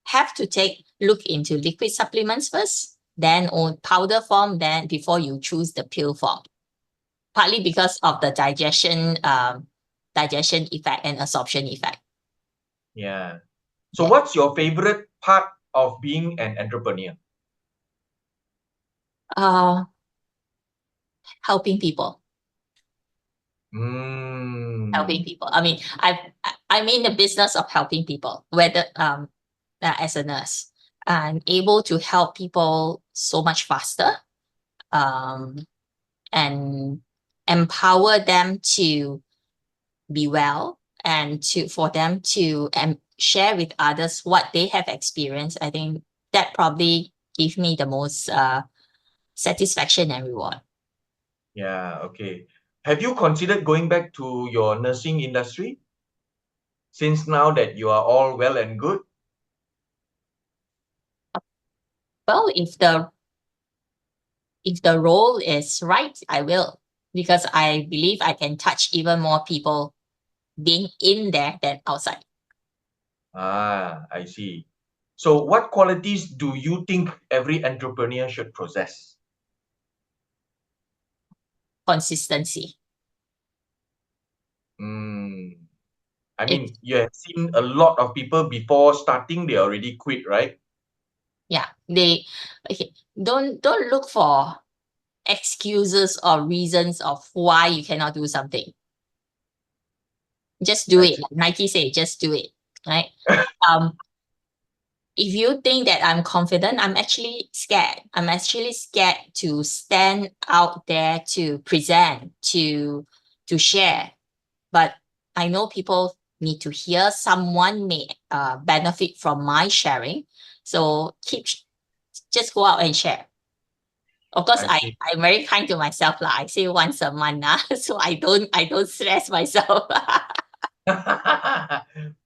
have to look into liquid supplements first, then on powder form, then before you choose the pill form. Partly because of the digestion effect and absorption effect. Yeah. So what's your favorite part of being an entrepreneur? Helping people. Helping people. I mean, I'm in the business of helping people, whether as a nurse. I'm able to help people so much faster, and empower them to be well, and for them to share with others what they have experienced. I think that probably gives me the most satisfaction and reward. Yeah, okay. Have you considered going back to your nursing industry? Since now that you are all well and good? Well, if the role is right, I will, because I believe I can touch even more people being in there than outside. I see. So what qualities do you think every entrepreneur should possess? Consistency. I mean, you have seen a lot of people before starting, they already quit, right? Yeah, don't look for excuses or reasons of why you cannot do something. Just do it. Like Nike say, just do it, right? If you think that I'm confident, I'm actually scared. I'm actually scared to stand out there, to present, to share. But I know people need to hear, someone may benefit from my sharing. So just go out and share. Of course, I'm very kind to myself. I say once a month, so I don't stress myself.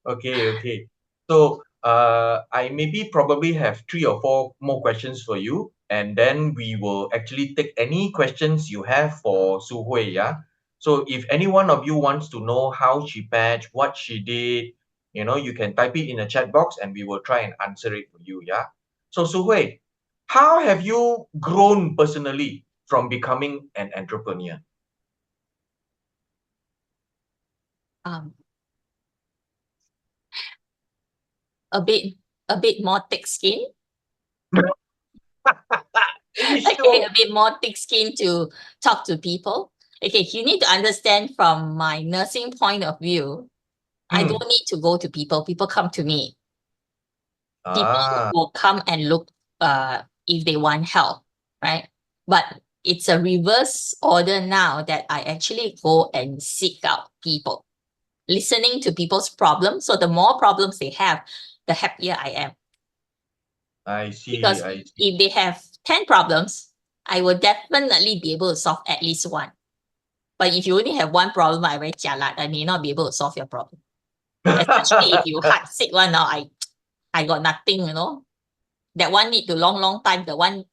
Okay. So I maybe probably have 3 or 4 more questions for you, and then we will actually take any questions you have for Su Hui, yeah? So if any one of you wants to know how she patched, what she did, you can type it in the chat box and we will try and answer it for you, yeah? So Su Hui, how have you grown personally from becoming an entrepreneur? A bit more thick skin. Okay, a bit more thick skin to talk to people. Okay, you need to understand from my nursing point of view, I don't need to go to people. People come to me. People will come and look if they want help, right? But it's a reverse order now that I actually go and seek out people, listening to people's problems. So the more problems they have, the happier I am. I see. Because if they have 10 problems, I will definitely be able to solve at least one. But if you only have one problem, I very jialat. I may not be able to solve your problem. Especially if you heart sick one now, I got nothing, That one need to long time. The one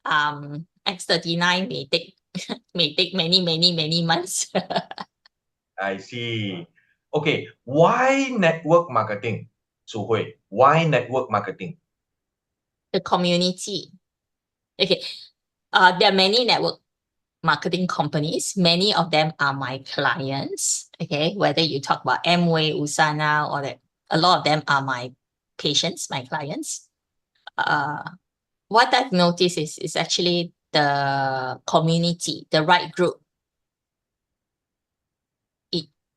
X39 may take many months. I see. Okay, why network marketing, Su Hui? Why network marketing? The community. Okay, there are many network marketing companies. Many of them are my clients. Okay, whether you talk about Amway, Usana, or that, a lot of them are my patients, my clients. What I've noticed is actually the community, the right group.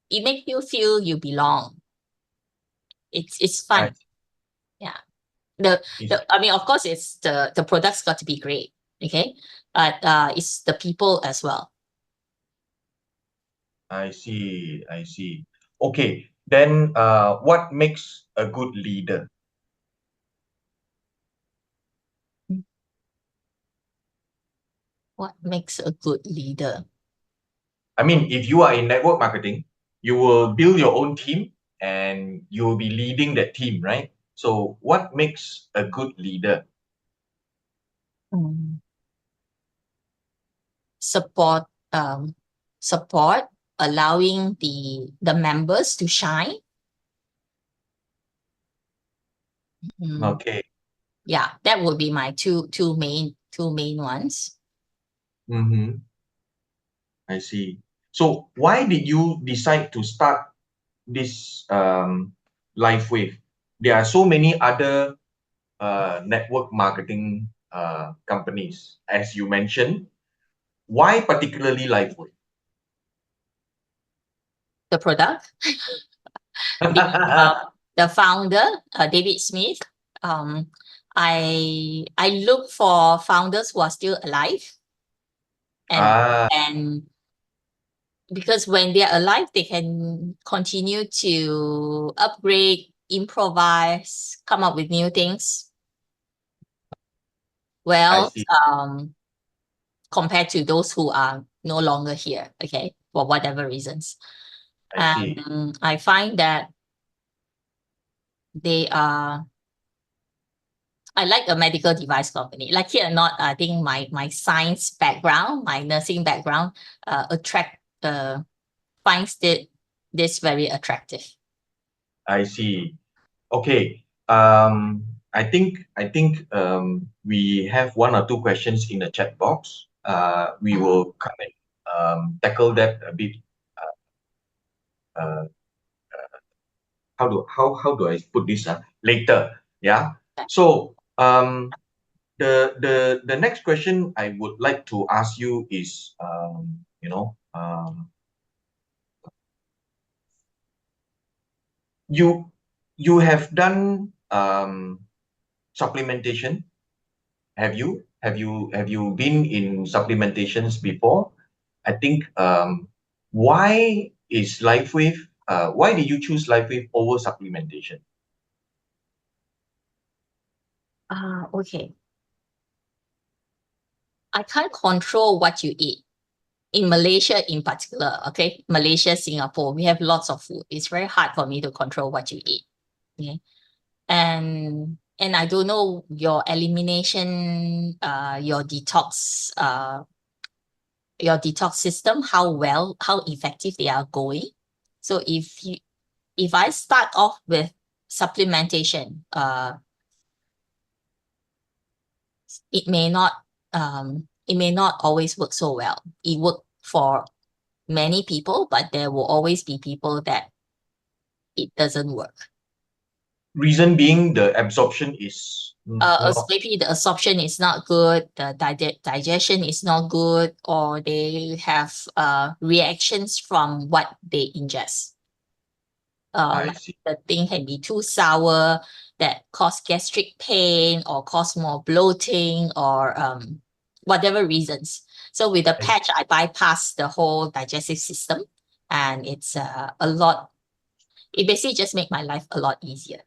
It makes you feel you belong. It's fun. Yeah. I mean, of course, it's the product's got to be great. Okay, but it's the people as well. I see. Okay, then what makes a good leader? What makes a good leader? I mean, if you are in network marketing, you will build your own team and you will be leading that team, right? So what makes a good leader? Support, allowing the members to shine. Okay. Yeah, that would be my two main ones. I see. So why did you decide to start this LifeWave? There are so many other network marketing companies, as you mentioned. Why particularly LifeWave? The product. The founder, David Smith. I look for founders who are still alive. And because when they're alive, they can continue to upgrade, improvise, come up with new things. Well, compared to those who are no longer here, okay, for whatever reasons. I find that they are, I like a medical device company. Like it or not, I think my science background, my nursing background, finds this very attractive. I see. Okay. think we have one or two questions in the chat box. We will kind of tackle that a bit. How do I put this later? Yeah. So the next question I would like to ask you is you have done supplementation. Have you been in supplementations before? I think why is LifeWave why did you choose LifeWave over supplementation? Okay. I can't control what you eat. In Malaysia in particular, okay? Malaysia, Singapore, we have lots of food. It's very hard for me to control what you eat. Okay. And I don't know your elimination, your detox system, how effective they are going. So if I start off with supplementation, it may not always work so well. It works for many people, but there will always be people that it doesn't work. Reason being the absorption is maybe the absorption is not good, the digestion is not good, or they have reactions from what they ingest. Like the thing can be too sour, that cause gastric pain or cause more bloating or whatever reasons. So with the patch, I bypass the whole digestive system, and it's a lot. It basically just makes my life a lot easier.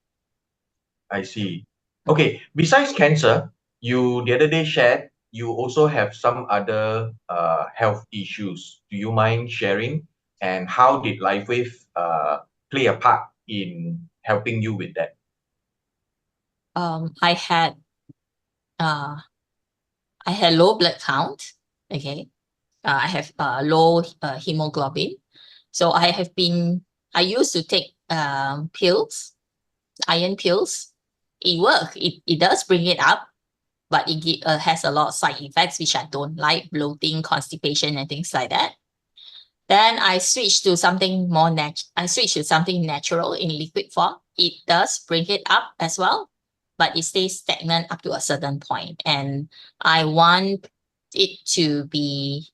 I see. Okay, besides cancer, you the other day shared you also have some other health issues. Do you mind sharing? And how did LifeWave play a part in helping you with that? I had low blood count. Okay, I have low hemoglobin. So I used to take pills, iron pills. It works. It does bring it up, but it has a lot of side effects which I don't like, bloating, constipation, and things like that. Then I switched to something more natural in liquid form. It does bring it up as well, but it stays stagnant up to a certain point. And I want it to be,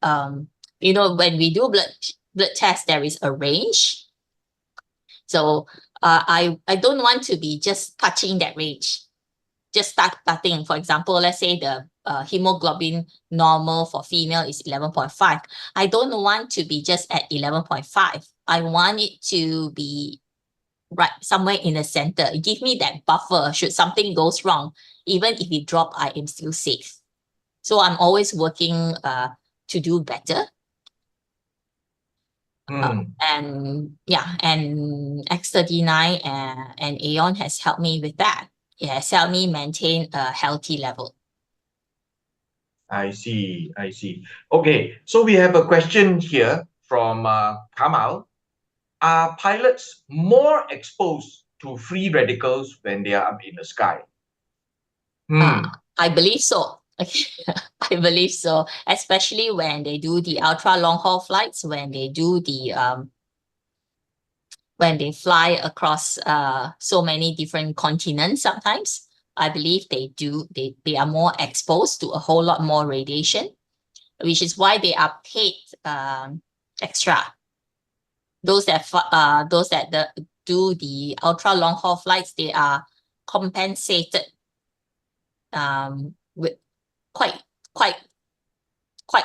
when we do blood test, there is a range. So I don't want to be just touching that range. Just starting, for example, let's say the hemoglobin normal for female is 11.5. I don't want to be just at 11.5. I want it to be right somewhere in the center. Give me that buffer should something goes wrong. Even if it drop, I am still safe. So I'm always working to do better. And X39 and Aeon has helped me with that. It has helped me maintain a healthy level. I see. Okay, so we have a question here from Kamal. Are pilots more exposed to free radicals when they are up in the sky? I believe so. I believe so, especially when they do the ultra long haul flights, when they do the when they fly across so many different continents. Sometimes I believe they are more exposed to a whole lot more radiation, which is why they are paid extra. Those that do the ultra long haul flights, they are compensated with quite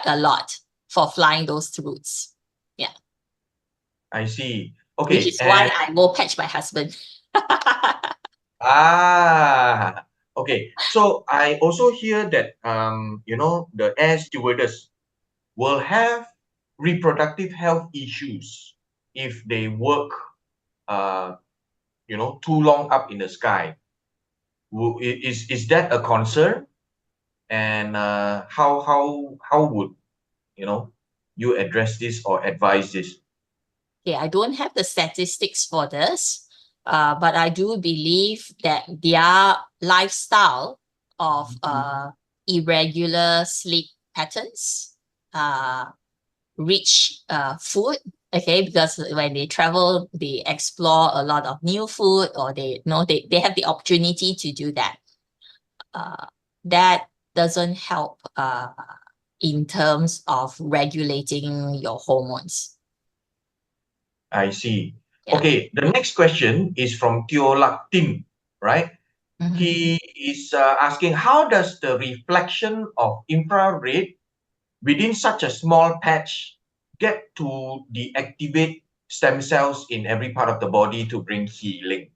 a lot for flying those routes. Yeah. I see. Okay. Which is why I will patch my husband. Okay. So I also hear that the air stewardess will have reproductive health issues if they work too long up in the sky. Is that a concern? And how would you address this or advise this? Okay, I don't have the statistics for this, but I do believe that their lifestyle of irregular sleep patterns, rich food, okay, because when they travel, they explore a lot of new food, or they have the opportunity to do that. That doesn't help in terms of regulating your hormones. I see. Yeah. Okay, the next question is from Teo Lak Tin, right? He is asking, how does the reflection of infrared within such a small patch get to deactivate stem cells in every part of the body to bring healing?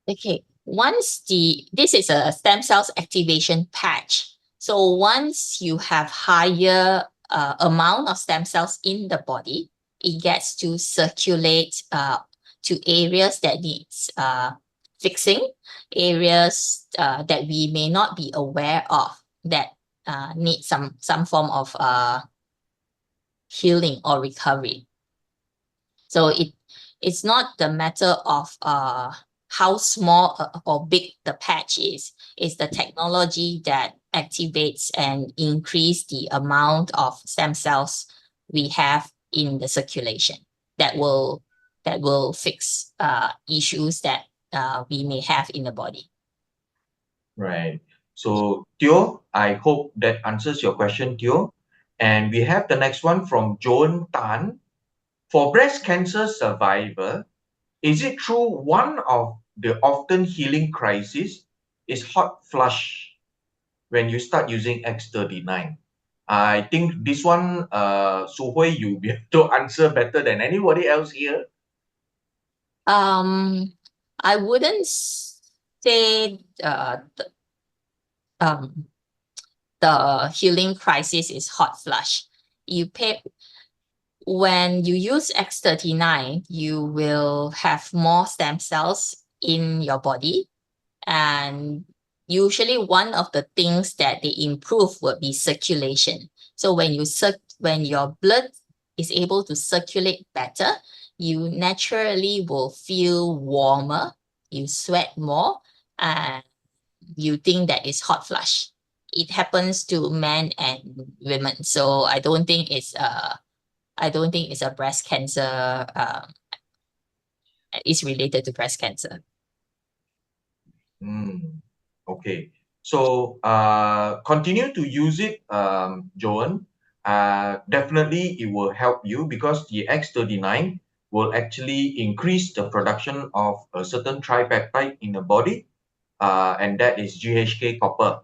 Okay, this is a stem cells activation patch. So once you have higher amount of stem cells in the body, it gets to circulate to areas that needs fixing, areas that we may not be aware of that need some form of healing or recovery. So it's not the matter of how small or big the patch is. It's the technology that activates and increase the amount of stem cells we have in the circulation that will fix issues that we may have in the body. Right. So, Teo, I hope that answers your question, Teo. And we have the next one from Joan Tan. For breast cancer survivor, is it true one of the often healing crises is hot flush when you start using X39? I think this one, Su Hui, you'll be able to answer better than anybody else here. I wouldn't say the healing crisis is hot flush. When you use X39, you will have more stem cells in your body, and usually one of the things that they improve will be circulation. So when your blood is able to circulate better, you naturally will feel warmer, you sweat more, and you think that it's hot flush. It happens to men and women, so I don't think it's a breast cancer. Is related to breast cancer. Okay, so continue to use it, Joan. Definitely it will help you because the X39 will actually increase the production of a certain tripeptide in the body, and that is GHK copper.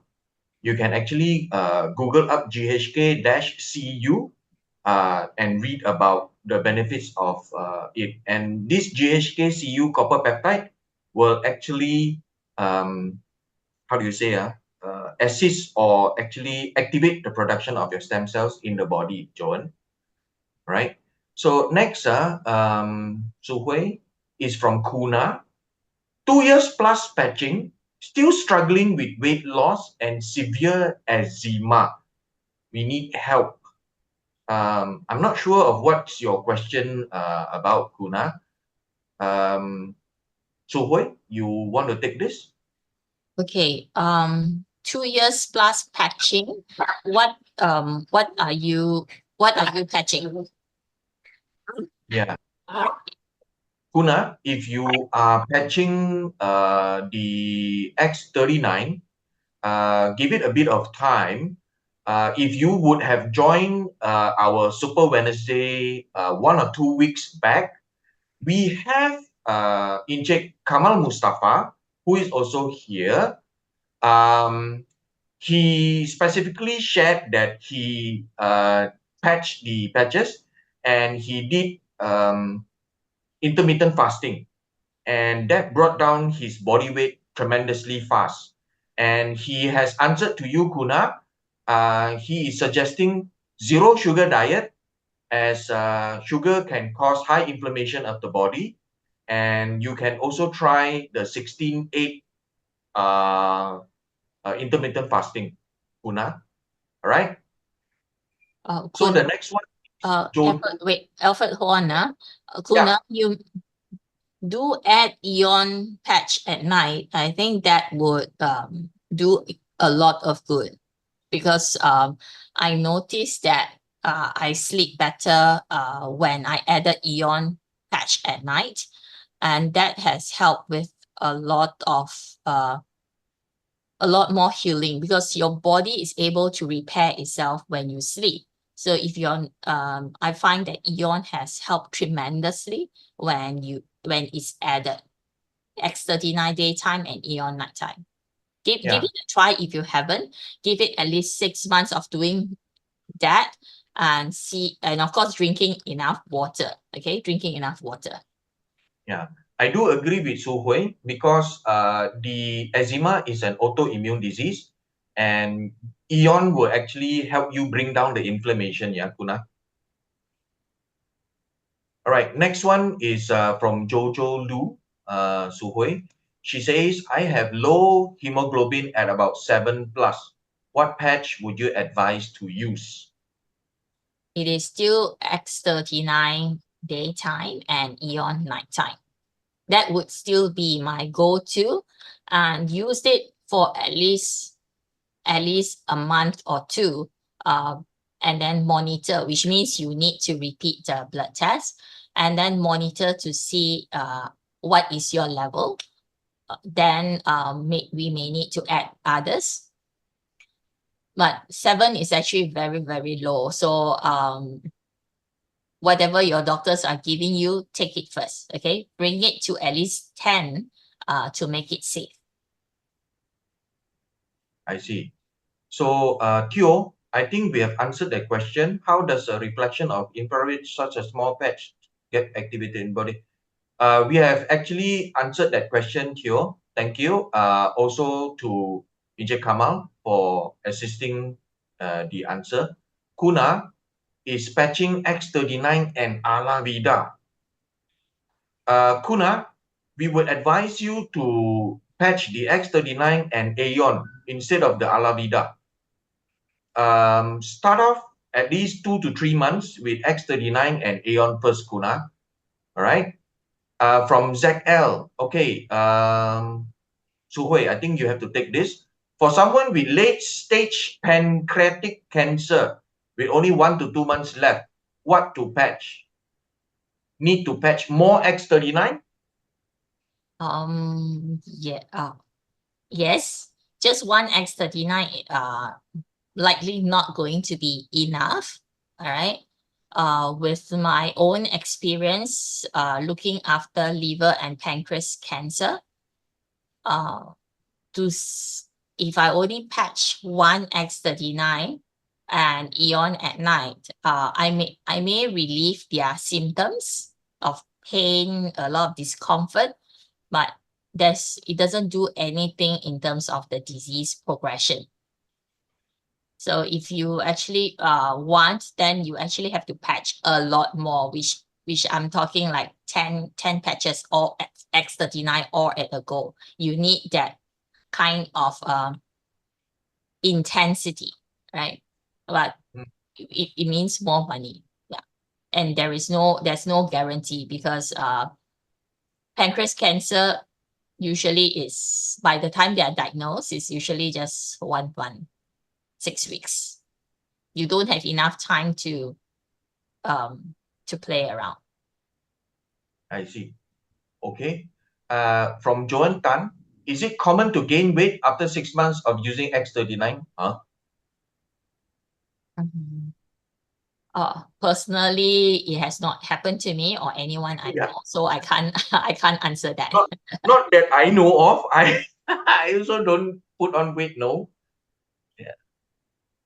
You can actually Google up GHK-CU and read about the benefits of it. And this GHK-CU copper peptide will actually, how do you say, assist or actually activate the production of your stem cells in the body, Joan. Right? So next, Su Hui is from Kuna. 2 years plus patching, still struggling with weight loss and severe eczema. We need help. I'm not sure of what's your question about, Kuna. Su Hui, you want to take this? Okay. 2 years plus patching. What are you patching? Yeah. Kuna, if you are patching the X39, give it a bit of time. If you would have joined our Super Wednesday 1 or 2 weeks back, we have Encik Kamal Mustafa, who is also here. He specifically shared that he patched the patches and he did intermittent fasting, and that brought down his body weight tremendously fast. And he has answered to you, Kuna. He is suggesting zero sugar diet, as sugar can cause high inflammation of the body. And you can also try the 16-8 intermittent fasting, Kuna. All right? So the next one Alfred, hold on. Kuna, you do add ion patch at night. I think that would do a lot of good because I noticed that I sleep better when I added ion patch at night, and that has helped with a lot more healing because your body is able to repair itself when you sleep. So if you're, I find that ion has helped tremendously when it's added X39 daytime and ion nighttime. Give it a try if you haven't. Give it at least 6 months of doing that and see, and of course, drinking enough water. Okay, drinking enough water. Yeah, I do agree with Su Hui because the eczema is an autoimmune disease, and ion will actually help you bring down the inflammation. Yeah, Kuna. All right, next one is from Jojo Lu, Su Hui. She says, I have low hemoglobin at about 7+. What patch would you advise to use? It is still X39 daytime and ion nighttime. That would still be my go-to, and use it for at least a month or two, and then monitor, which means you need to repeat the blood test and then monitor to see what is your level. Then we may need to add others. But 7 is actually very, very low. So whatever your doctors are giving you, take it first, okay? Bring it to at least 10 to make it safe. I see. So, Theo, I think we have answered that question. How does a reflection of infrared, such a small patch, get activated in body? We have actually answered that question, Theo. Thank you. Also to Encik Kamal for assisting the answer. Kuna is patching X39 and Ala Vida. Kuna, we would advise you to patch the X39 and Aeon instead of the Ala Vida. Start off at least 2 to 3 months with X39 and Aeon first, Kuna. All right. From ZL, okay. Su Hui, I think you have to take this. For someone with late-stage pancreatic cancer with only 1 to 2 months left, what to patch? Need to patch more X39? Yes, just one X39 likely not going to be enough. All right. With my own experience looking after liver and pancreas cancer, if I only patch one X39 and Aeon at night, I may relieve their symptoms of pain, a lot of discomfort, but it doesn't do anything in terms of the disease progression. So if you actually want, then you actually have to patch a lot more, which I'm talking like 10 patches all at X39 all at a go. You need that kind of intensity, right? But it means more money. Yeah. And there's no guarantee because pancreas cancer usually is, by the time they are diagnosed, is usually just 1 month. 6 weeks. You don't have enough time to play around. I see. Okay. From Joan Tan, is it common to gain weight after 6 months of using X39? Personally, it has not happened to me or anyone I know, so I can't answer that. Not that I know of. I also don't put on weight, no. Yeah.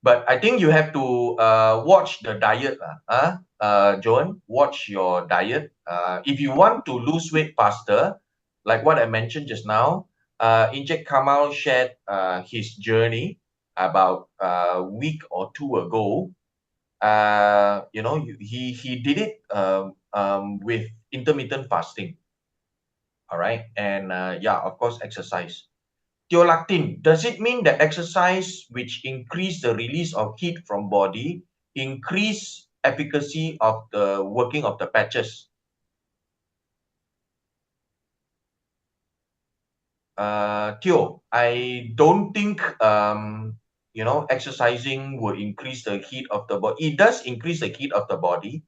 But I think you have to watch the diet, Joan. Watch your diet. If you want to lose weight faster, like what I mentioned just now, Encik Kamal shared his journey about a week or 2 ago. He did it with intermittent fasting. All right, and of course, exercise. Teolactin, does it mean that exercise which increase the release of heat from body increase efficacy of the working of the patches? Theo, I don't think exercising will increase the heat of the body. It does increase the heat of the body,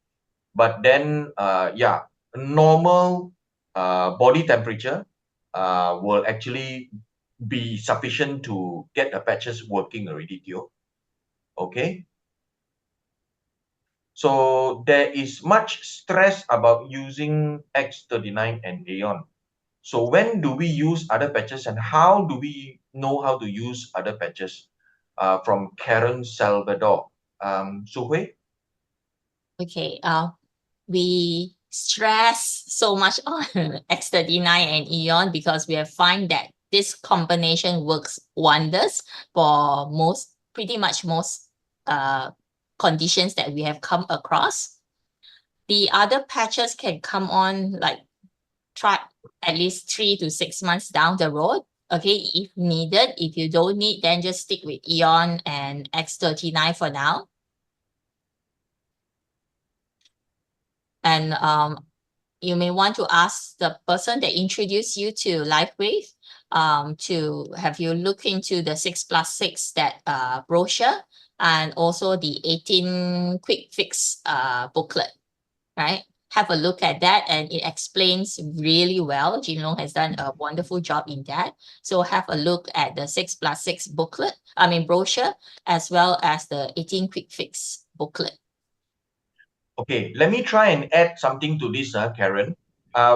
but then yeah, normal body temperature will actually be sufficient to get the patches working already, Theo. Okay. So there is much stress about using X39 and Aeon. So when do we use other patches and how do we know how to use other patches? From Karen Salvador. Suhui? Okay, we stress so much on X39 and Aeon because we have find that this combination works wonders for pretty much most conditions that we have come across. The other patches can come on like try at least 3 to 6 months down the road. Okay, if needed. If you don't need, then just stick with Aeon and X39 for now. And you may want to ask the person that introduced you to LifeWave to have you look into the 6+6 that brochure and also the 18 quick fix booklet, right? Have a look at that and it explains really well. Jin Long has done a wonderful job in that. So have a look at the 6+6 brochure, as well as the 18 quick fix booklet. Okay, let me try and add something to this, Karen.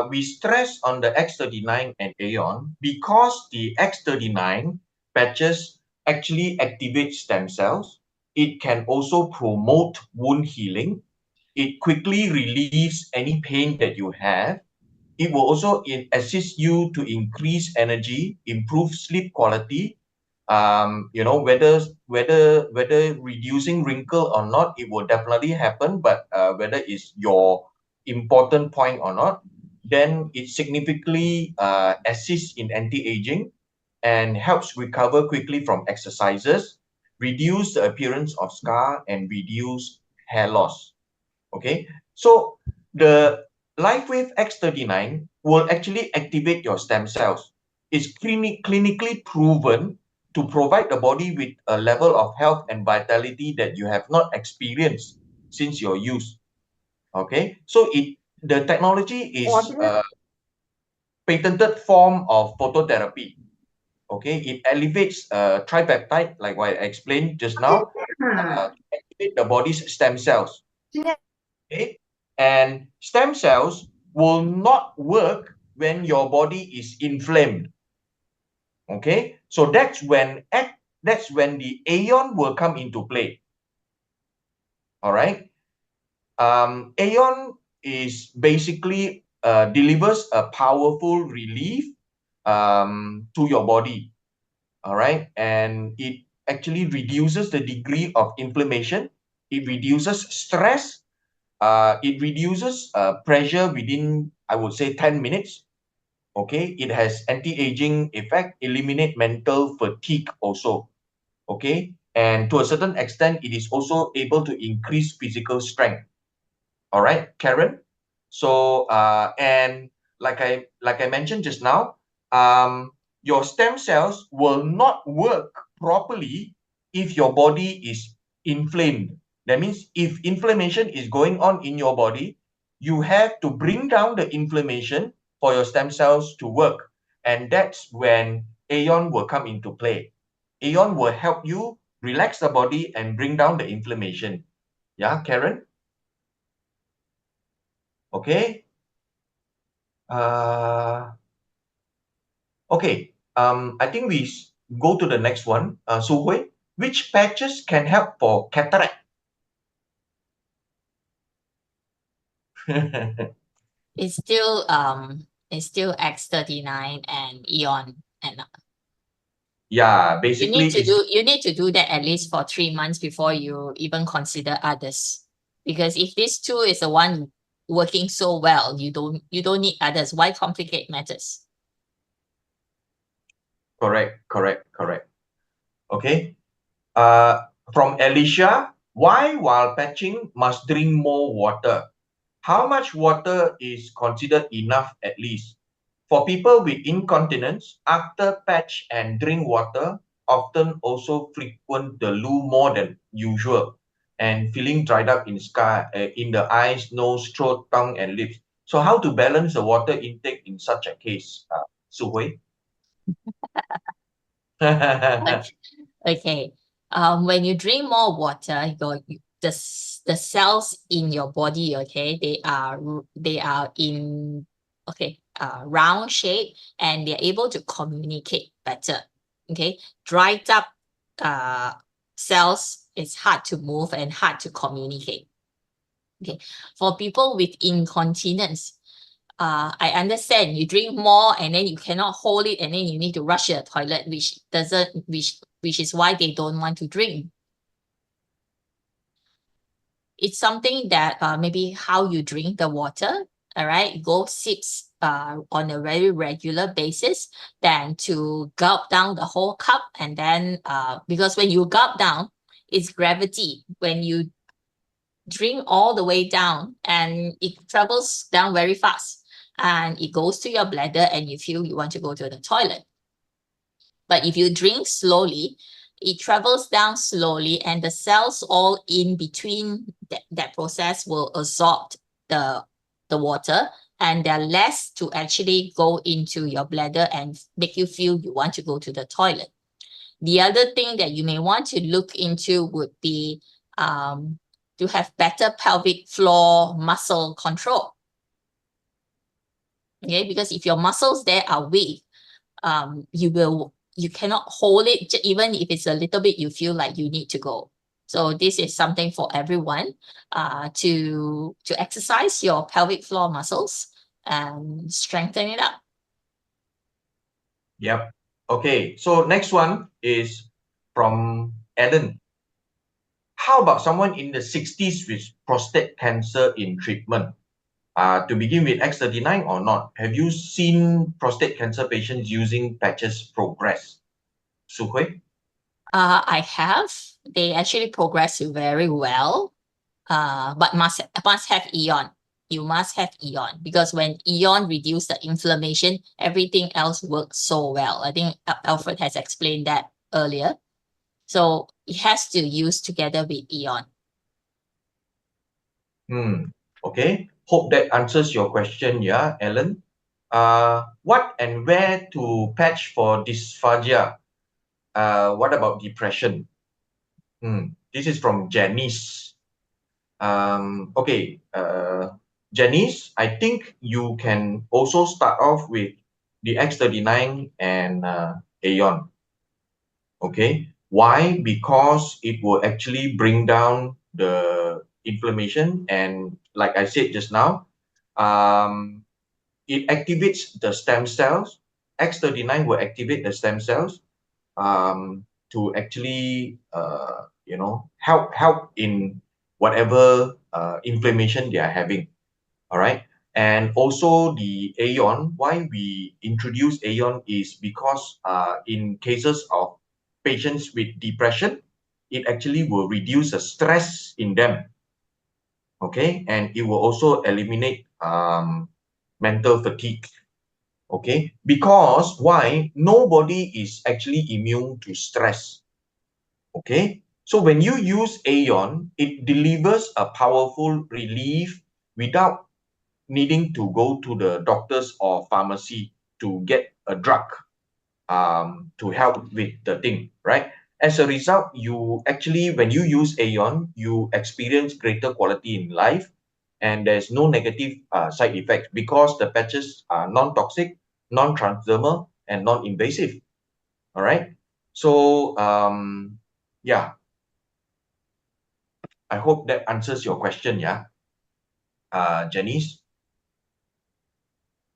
We stress on the X39 and Aeon because the X39 patches actually activate stem cells. It can also promote wound healing. It quickly relieves any pain that you have. It will also assist you to increase energy, improve sleep quality. Whether reducing wrinkle or not, it will definitely happen. But whether it's your important point or not, then it significantly assists in anti-aging and helps recover quickly from exercises, reduce the appearance of scar, and reduce hair loss. Okay, so the LifeWave X39 will actually activate your stem cells. It's clinically proven to provide the body with a level of health and vitality that you have not experienced since your use. Okay, so the technology is a patented form of phototherapy. Okay, it elevates tripeptide, like what I explained just now, to activate the body's stem cells. Okay, and stem cells will not work when your body is inflamed. Okay, so that's when the Aeon will come into play. All right, Aeon is basically delivers a powerful relief to your body. All right, and it actually reduces the degree of inflammation. It reduces stress. It reduces pressure within, I would say, 10 minutes. Okay, it has anti-aging effect, eliminate mental fatigue also. Okay, and to a certain extent, it is also able to increase physical strength. All right, Karen. So and like I mentioned just now, your stem cells will not work properly if your body is inflamed. That means if inflammation is going on in your body, you have to bring down the inflammation for your stem cells to work. And that's when Aeon will come into play. Aeon will help you relax the body and bring down the inflammation. Yeah, Karen? Okay. Okay. I think we go to the next one. Suhui, which patches can help for cataract? It's still X39 and Aeon, and Yeah, basically you need to do that at least for 3 months before you even consider others. Because if this two is the one working so well, you don't need others. Why complicate matters? correct. Okay. From Alicia, Why while patching must drink more water? How much water is considered enough at least? For people with incontinence, after patch and drink water, often also frequent the loo more than usual and feeling dried up in the eyes, nose, throat, tongue, and lips. So how to balance the water intake in such a case, Su Hui? Okay. When you drink more water, the cells in your body, okay, they are in round shape, and they're able to communicate better. Okay, dried up cells is hard to move and hard to communicate. Okay, for people with incontinence, I understand you drink more and then you cannot hold it, and then you need to rush to the toilet, which is why they don't want to drink. It's something that maybe how you drink the water, all right, go sips on a very regular basis than to gulp down the whole cup. And then because when you gulp down, it's gravity. When you drink all the way down, and it travels down very fast, and it goes to your bladder, and you feel you want to go to the toilet. But if you drink slowly, it travels down slowly, and the cells all in between that process will absorb the water, and they're less to actually go into your bladder and make you feel you want to go to the toilet. The other thing that you may want to look into would be to have better pelvic floor muscle control. Okay, because if your muscles there are weak, you cannot hold it. Even if it's a little bit, you feel like you need to go. So this is something for everyone to exercise your pelvic floor muscles and strengthen it up. Yep. Okay, so next one is from Ellen. How about someone in the 60s with prostate cancer in treatment? To begin with, X39 or not? Have you seen prostate cancer patients using patches progress? Su Hui? I have. They actually progress very well, but must have Eon. You must have Eon, because when Eon reduce the inflammation, everything else works so well. I think Alfred has explained that earlier. So it has to use together with Eon. Okay. Hope that answers your question, yeah, Ellen. What and where to patch for dysphagia? What about depression? This is from Janice. Okay, Janice, I think you can also start off with the X39 and Aeon. Okay, why? Because it will actually bring down the inflammation, and like I said just now, it activates the stem cells. X39 will activate the stem cells to actually help in whatever inflammation they are having. All right. And also the Aeon, why we introduce Aeon is because in cases of patients with depression, it actually will reduce the stress in them. Okay. And it will also eliminate mental fatigue. Okay. Because why? Nobody is actually immune to stress. Okay. So when you use Aeon, it delivers a powerful relief without needing to go to the doctors or pharmacy to get a drug to help with the thing, right? As a result, you actually, when you use Aeon, you experience greater quality in life, and there's no negative side effects because the patches are non-toxic, non-transdermal, and non-invasive. All right. So, yeah. I hope that answers your question, yeah, Janice.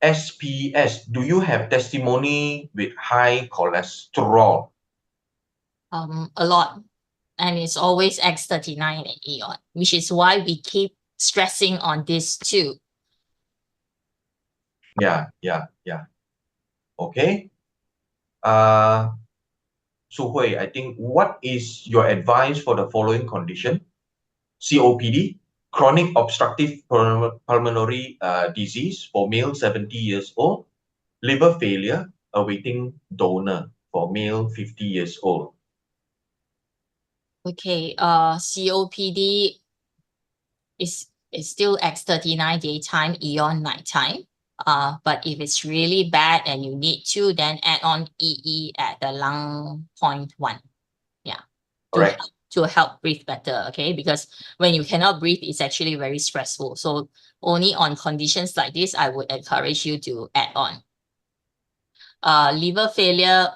SPS, do you have testimony with high cholesterol? A lot. And it's always X39 and Eon, which is why we keep stressing on this too. Yeah. Okay. Su Hui, I think, what is your advice for the following condition? COPD, chronic obstructive pulmonary disease for male 70 years old, liver failure, awaiting donor for male 50 years old. Okay, COPD is still X39 daytime, Eon nighttime. But if it's really bad and you need to, then add on EE at the lung 0.1. Yeah. Correct. To help breathe better, okay? Because when you cannot breathe, it's actually very stressful. So only on conditions like this, I would encourage you to add on. Liver failure,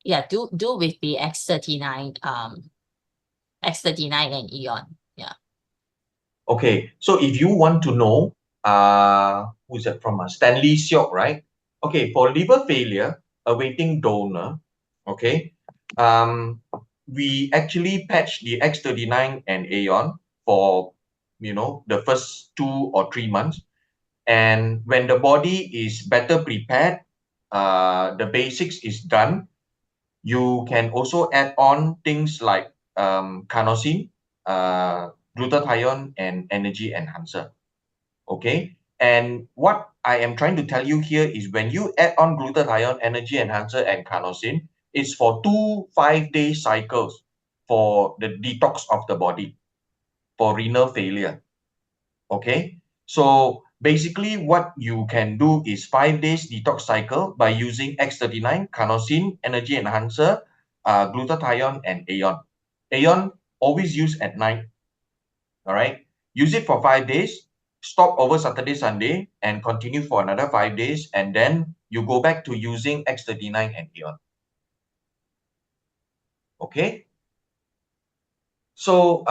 yeah, do with the X39 and Eon. Yeah. Okay, so if you want to know, who's that from? Stanley Siok, right? Okay, for liver failure, awaiting donor, okay, we actually patch the X39 and Aeon for, the first 2 or 3 months. And when the body is better prepared, the basics is done, you can also add on things like carnosine, glutathione, and energy enhancer. Okay, and what I am trying to tell you here is when you add on glutathione, energy enhancer, and carnosine, it's for 2 5-day cycles for the detox of the body for renal failure. Okay, so basically what you can do is 5 days detox cycle by using X39, carnosine, energy enhancer, glutathione, and Aeon. Aeon always use at night. All right, use it for 5 days, stop over Saturday, Sunday, and continue for another 5 days, and then you go back to using X39 and Aeon. Okay, so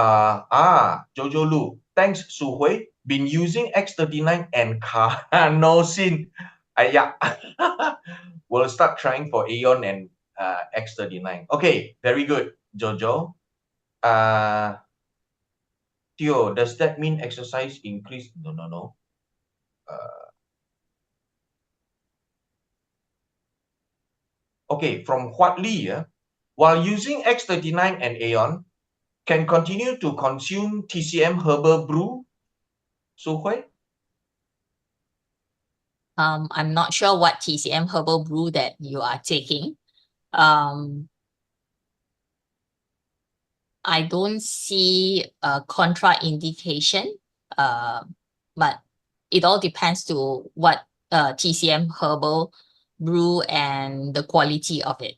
Jojo Lu, thanks Su Hui, been using X39 and carnosine. Yeah, we'll start trying for Aeon and X39. Okay, very good, Jojo. Theo, does that mean exercise increase? No. Okay, from Huat Li, while using X39 and Aeon, can continue to consume TCM herbal brew? Su Hui? I'm not sure what TCM herbal brew that you are taking. I don't see a contraindication, but it all depends to what TCM herbal brew and the quality of it.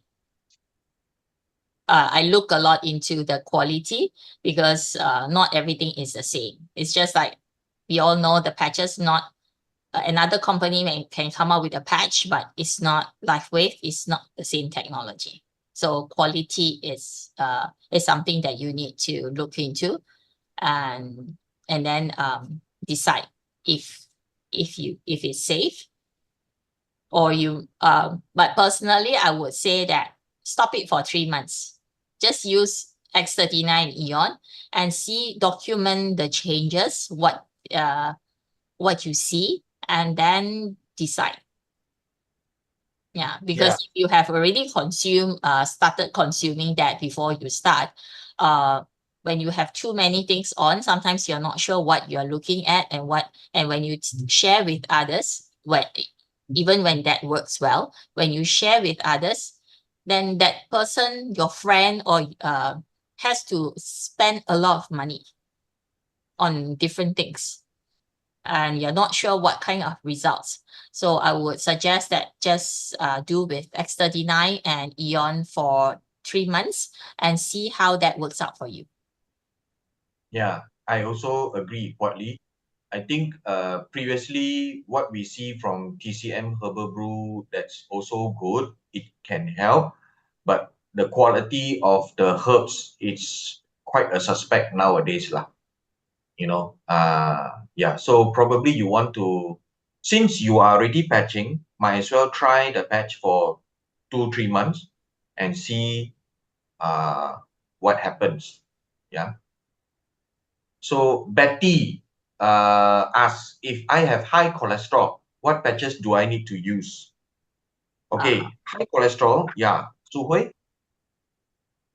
I look a lot into the quality because not everything is the same. It's just like we all know the patches, not another company can come up with a patch, but it's not LifeWave, it's not the same technology. So quality is something that you need to look into and then decide if it's safe or you but personally I would say that stop it for 3 months. Just use X39 Eon and document the changes, what you see, and then decide. Yeah, because if you have already started consuming that before you start, when you have too many things on, sometimes you're not sure what you're looking at and when you share with others, even when that works well, when you share with others, then that person, your friend, or has to spend a lot of money on different things, and you're not sure what kind of results. So I would suggest that just do with X39 and Eon for 3 months and see how that works out for you. Yeah, I also agree, Huat Li. I think previously what we see from TCM herbal brew, that's also good. It can help, but the quality of the herbs, it's quite a suspect nowadays lah. Yeah, so probably you want to, since you are already patching, might as well try the patch for 2-3 months and see what happens. Yeah. So Betty asks, if I have high cholesterol, what patches do I need to use? Okay, high cholesterol, yeah. Su Hui?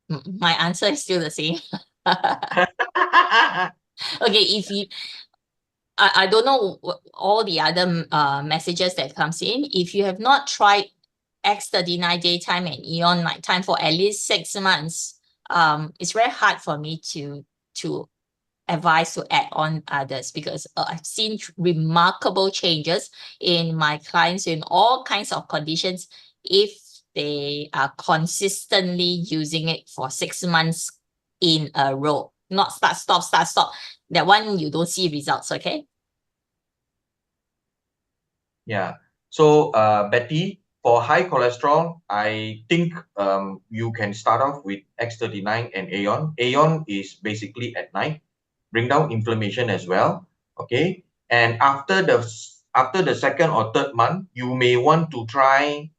My answer is still the same. Okay, if you, I don't know all the other messages that comes in. If you have not tried X39 daytime and Eon nighttime for at least 6 months, it's very hard for me to advise to add on others, because I've seen remarkable changes in my clients in all kinds of conditions if they are consistently using it for 6 months in a row. Not start, stop, start, stop. That one you don't see results, okay? Yeah. So, Betty, for high cholesterol, I think you can start off with X39 and Aeon. Aeon is basically at night, bring down inflammation as well. Okay. And after the second or third month, you may want to try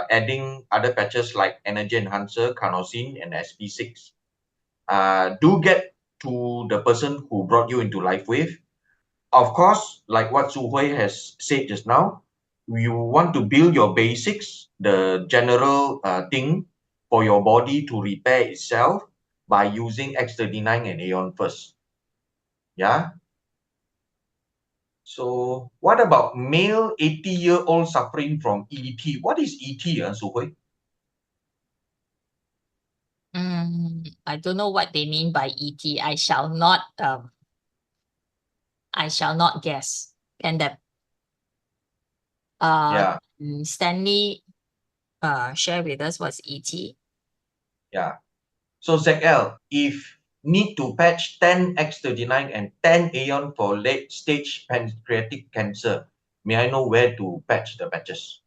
adding other patches like Energy Enhancer, Carnosine, and SP6. Do get to the person who brought you into LifeWave. Of course, like what Su Hui has said just now, you want to build your basics, the general thing for your body to repair itself by using X39 and Aeon first. Yeah. So what about male 80-year-old suffering from ET? What is ET, Su Hui? I don't know what they mean by ET. I shall not guess. Can that Yeah. Stanley share with us what's ET? Yeah. So ZL, if need to patch 10 X39 and 10 Aeon for late stage pancreatic cancer, may I know where to patch the patches?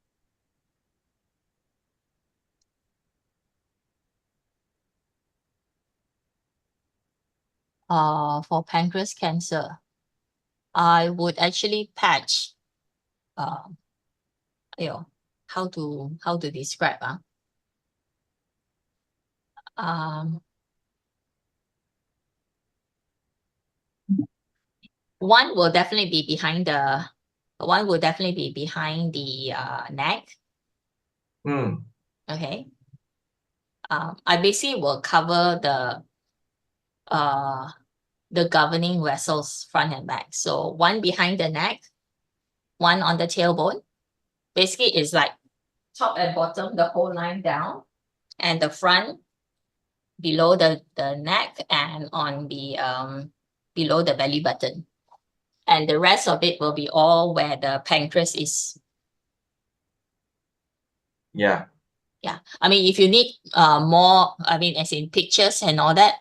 For pancreas cancer, I would actually patch how to describe one will definitely be behind the neck. Okay. I basically will cover the governing vessels front and back. So one behind the neck, one on the tailbone. Basically, it's like top and bottom, the whole line down, and the front below the neck and on the below the belly button. And the rest of it will be all where the pancreas is. Yeah. Yeah. I mean, if you need more, I mean, as in pictures and all that,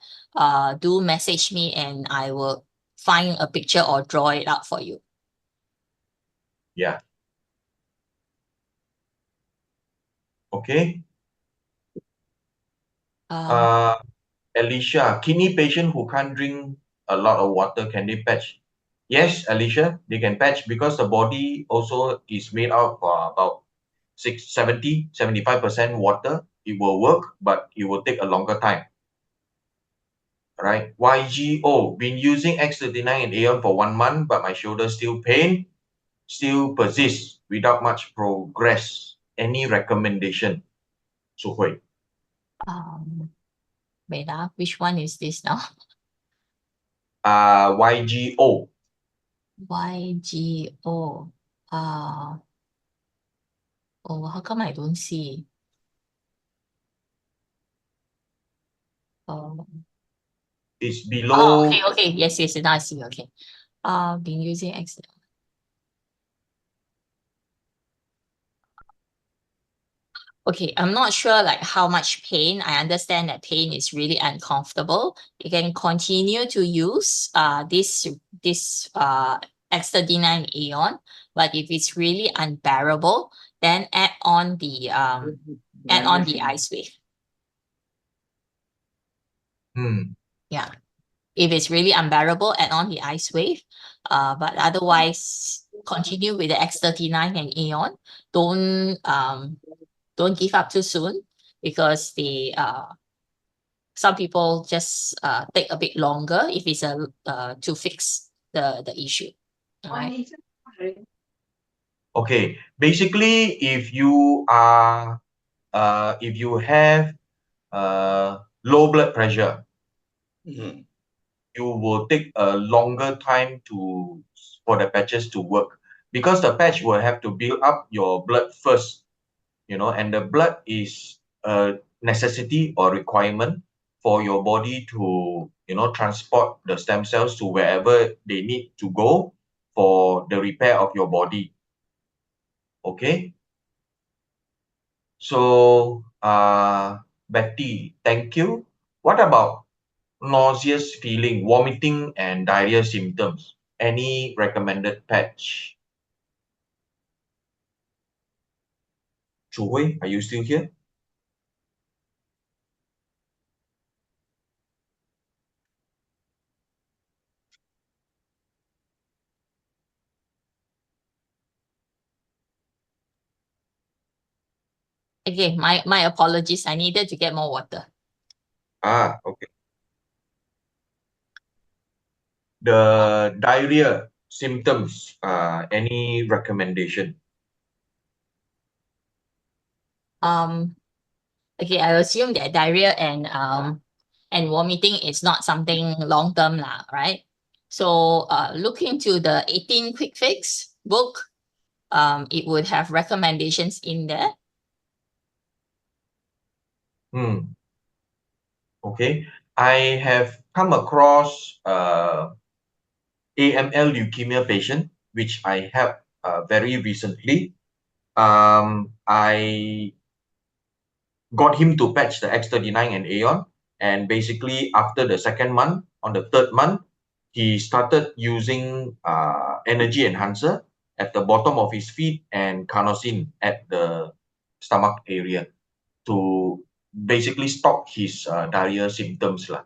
do message me and I will find a picture or draw it out for you. Yeah. Okay. Alicia, kidney patient who can't drink a lot of water, can they patch? Yes, Alicia, they can patch because the body also is made of about 75% water. It will work, but it will take a longer time. All right. YGO, been using X39 and Aeon for 1 month, but my shoulder still persists without much progress. Any recommendation? Su Hui. Wait, which one is this now? YGO. YGO. Oh, how come I don't see? It's below. Okay. Yes, now I see. Okay. Been using X. Okay, I'm not sure like how much pain. I understand that pain is really uncomfortable. You can continue to use this X39 Aeon, but if it's really unbearable, then add on the ice wave. Yeah. If it's really unbearable, add on the ice wave. But otherwise, continue with the X39 and Aeon. Don't give up too soon, because some people just take a bit longer if it's to fix the issue. All right. Okay. Basically, if you have low blood pressure, Mm. you will take a longer time for the patches to work, because the patch will have to build up your blood first, and the blood is a necessity or requirement for your body to, transport the stem cells to wherever they need to go for the repair of your body. Okay. So, Betty, thank you. What about nauseous feeling, vomiting, and diarrhea symptoms? Any recommended patch? Chu Hui, are you still here? Okay, my apologies. I needed to get more water. Okay. The diarrhea symptoms, any recommendation? Okay, I assume that diarrhea and vomiting is not something long term lah, right? So look into the 18 Quick Fix book. It would have recommendations in there. Okay. I have come across AML leukemia patient, which I helped very recently. I got him to patch the X39 and Aeon, and basically after the second month, on the third month, he started using energy enhancer at the bottom of his feet and carnosine at the stomach area to basically stop his diarrhea symptoms lah.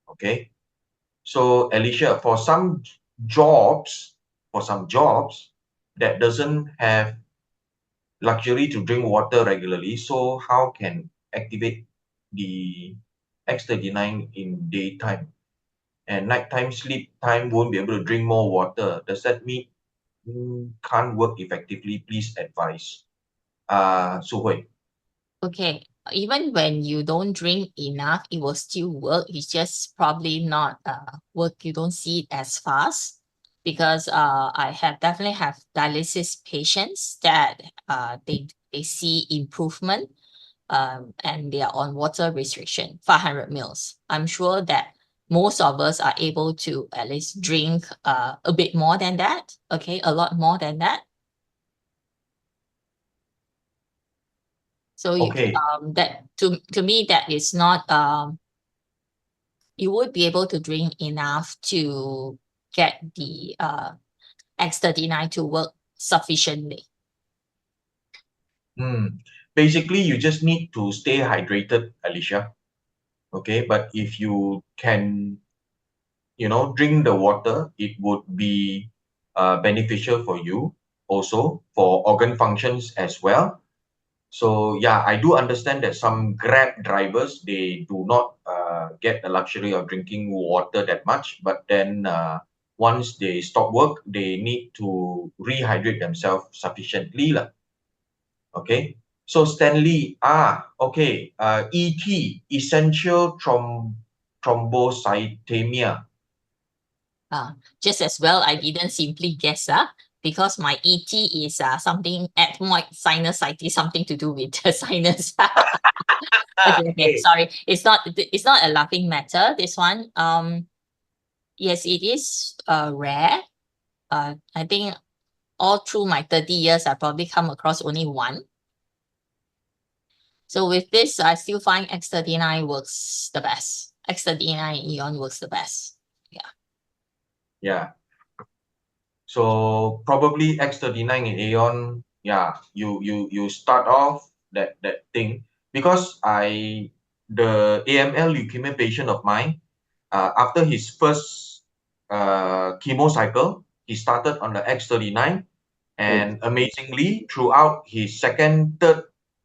Okay. So Alicia, for some jobs that doesn't have luxury to drink water regularly, so how can activate the X39 in daytime, and nighttime sleep time won't be able to drink more water? Does that mean can't work effectively? Please advise. Su Hui. Okay, even when you don't drink enough, it will still work. It's just probably not work. You don't see it as fast, because I definitely have dialysis patients that they see improvement, and they are on water restriction, 500 mils. I'm sure that most of us are able to at least drink a bit more than that. Okay, a lot more than that. So Okay. that to me, that is not you would be able to drink enough to get the X39 to work sufficiently. Basically, you just need to stay hydrated, Alicia. Okay, but if you can, drink the water, it would be beneficial for you, also for organ functions as well. So yeah, I do understand that some Grab drivers, they do not get the luxury of drinking water that much, but then once they stop work, they need to rehydrate themselves sufficiently lah. Okay, so Stanley, okay, ET, essential thrombocythemia. Just as well, I didn't simply guess, because my ET is something ethmoid sinusitis, something to do with the sinus. Okay, sorry, it's not a laughing matter, this one. Yes, it is rare. I think all through my 30 years, I probably come across only one. So with this, I still find X39 works the best. X39 Aeon works the best. Yeah. So probably X39 and Aeon, yeah, you start off that thing, because the AML leukemia patient of mine, after his first chemo cycle, he started on the X39, and amazingly, throughout his second, third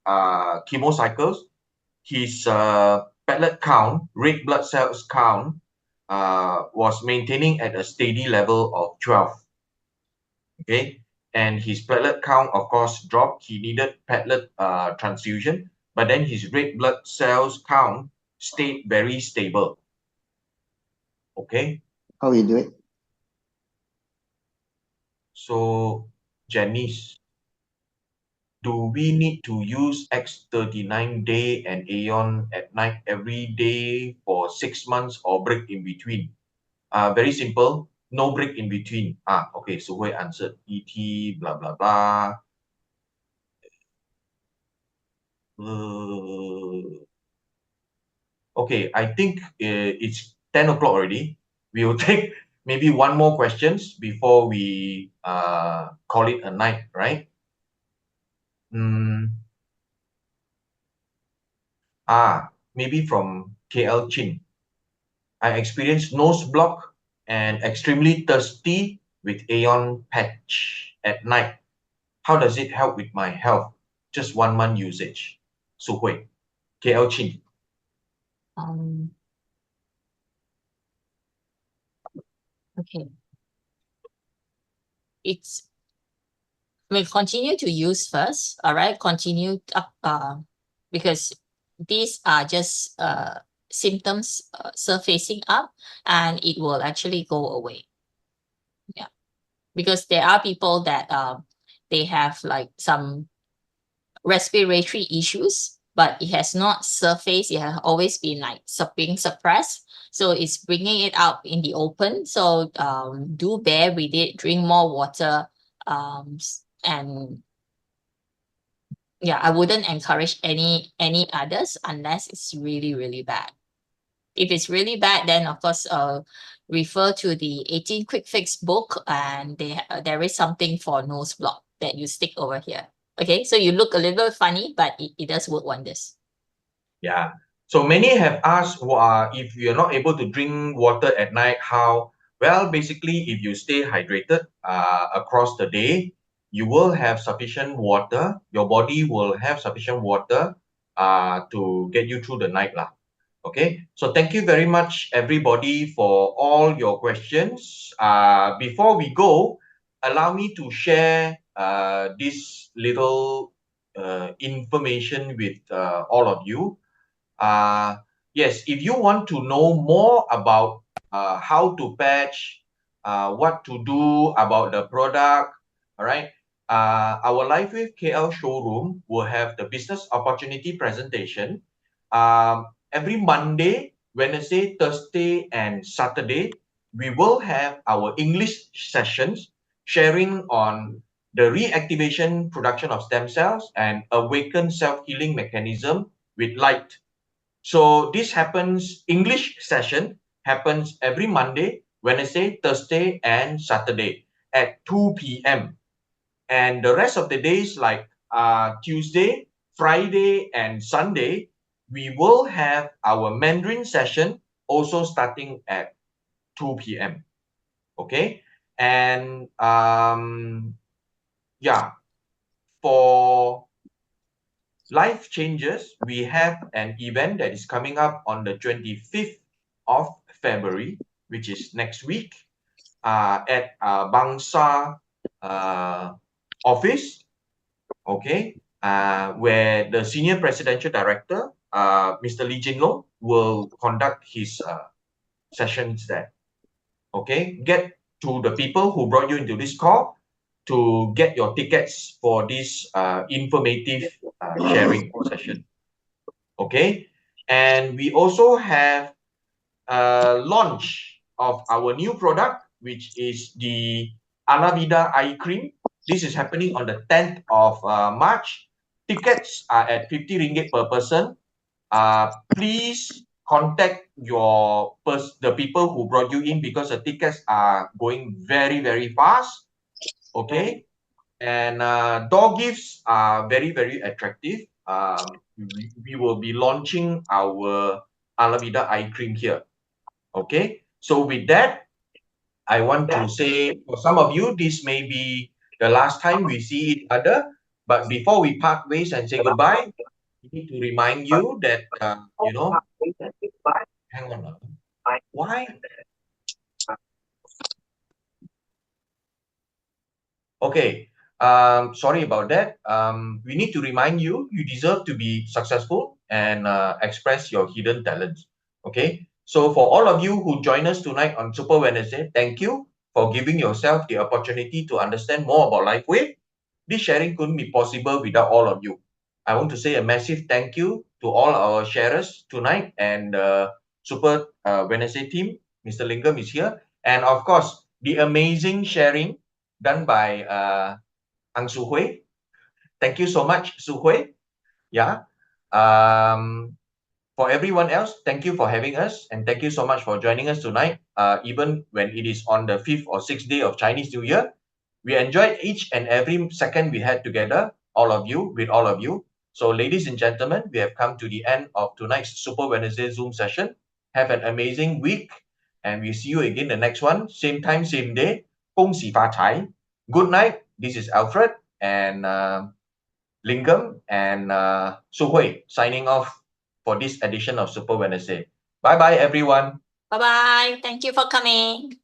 chemo cycles, his platelet count, red blood cells count, was maintaining at a steady level of 12. Okay, and his platelet count, of course, dropped. He needed platelet transfusion, but then his red blood cells count stayed very stable. Okay. How we do it? So, Janice, do we need to use X39 day and Aeon at night every day for 6 months or break in between? Very simple, no break in between. Okay, so we answered ET, blah, blah, blah. Okay, I think it's 10 o'clock already. We will take maybe one more questions before we call it a night, right? Maybe from KL Chin. I experienced nose block and extremely thirsty with Aeon patch at night. How does it help with my health? Just 1 month usage. Su Hui, KL Chin. Okay. We'll continue to use first, all right? Continue because these are just symptoms surfacing up, and it will actually go away. Yeah, because there are people that they have like some respiratory issues, but it has not surfaced. It has always been like being suppressed. So it's bringing it out in the open. So do bear with it, drink more water, and yeah, I wouldn't encourage any others unless it's really, really bad. If it's really bad, then of course refer to the 18 Quick Fix book, and there is something for nose block that you stick over here. Okay, so you look a little funny, but it does work wonders. Yeah. So many have asked if you're not able to drink water at night, how? Well, basically, if you stay hydrated across the day, you will have sufficient water. Your body will have sufficient water to get you through the night. Okay. So thank you very much, everybody, for all your questions. Before we go, allow me to share this little information with all of you. Yes, if you want to know more about how to patch, what to do about the product, all right, our LifeWave KL showroom will have the business opportunity presentation every Monday, Wednesday, Thursday, and Saturday. We will have our English sessions sharing on the reactivation production of stem cells and awaken self-healing mechanism with light. So this happens, English session happens every Monday, Wednesday, Thursday, and Saturday at 2 p.m. And the rest of the days like Tuesday, Friday, and Sunday, we will have our Mandarin session also starting at 2 p.m. Okay. And yeah, for life changes, we have an event that is coming up on the 25th of February, which is next week, at Bangsa office, okay, where the Senior Presidential Director, Mr. Jin Long, will conduct his sessions there. Okay, get to the people who brought you into this call to get your tickets for this informative sharing session. Okay, and we also have a launch of our new product, which is the Alavida eye cream. This is happening on the 10th of March. Tickets are at 50 ringgit per person. Please contact the people who brought you in, because the tickets are going very, very fast. Okay, and door gifts are very, very attractive. We will be launching our Alavida eye cream here. Okay, so with that, I want to say for some of you, this may be the last time we see each other. But before we part ways and say goodbye, we need to remind you that, hang on. Why? Okay, Sorry about that. We need to remind you, you deserve to be successful and express your hidden talents. Okay. So for all of you who join us tonight on Super Wednesday, thank you for giving yourself the opportunity to understand more about LifeWave. This sharing couldn't be possible without all of you. I want to say a massive thank you to all our sharers tonight and Super Wednesday team. Mr. Lingam is here. And of course, the amazing sharing done by Ang Su Hui. Thank you so much, Su Hui. Yeah. For everyone else, thank you for having us. And thank you so much for joining us tonight. Even when it is on the 5th or 6th day of Chinese New Year, we enjoyed each and every second we had together, all of you, with all of you. So ladies and gentlemen, we have come to the end of tonight's Super Wednesday Zoom session. Have an amazing week. And we'll see you again the next one. Same time, same day. 恭喜发财. Good night. This is Alfred and Lingam and Su Hui signing off for this edition of Super Wednesday. Bye-bye, everyone. Bye-bye. Thank you for coming.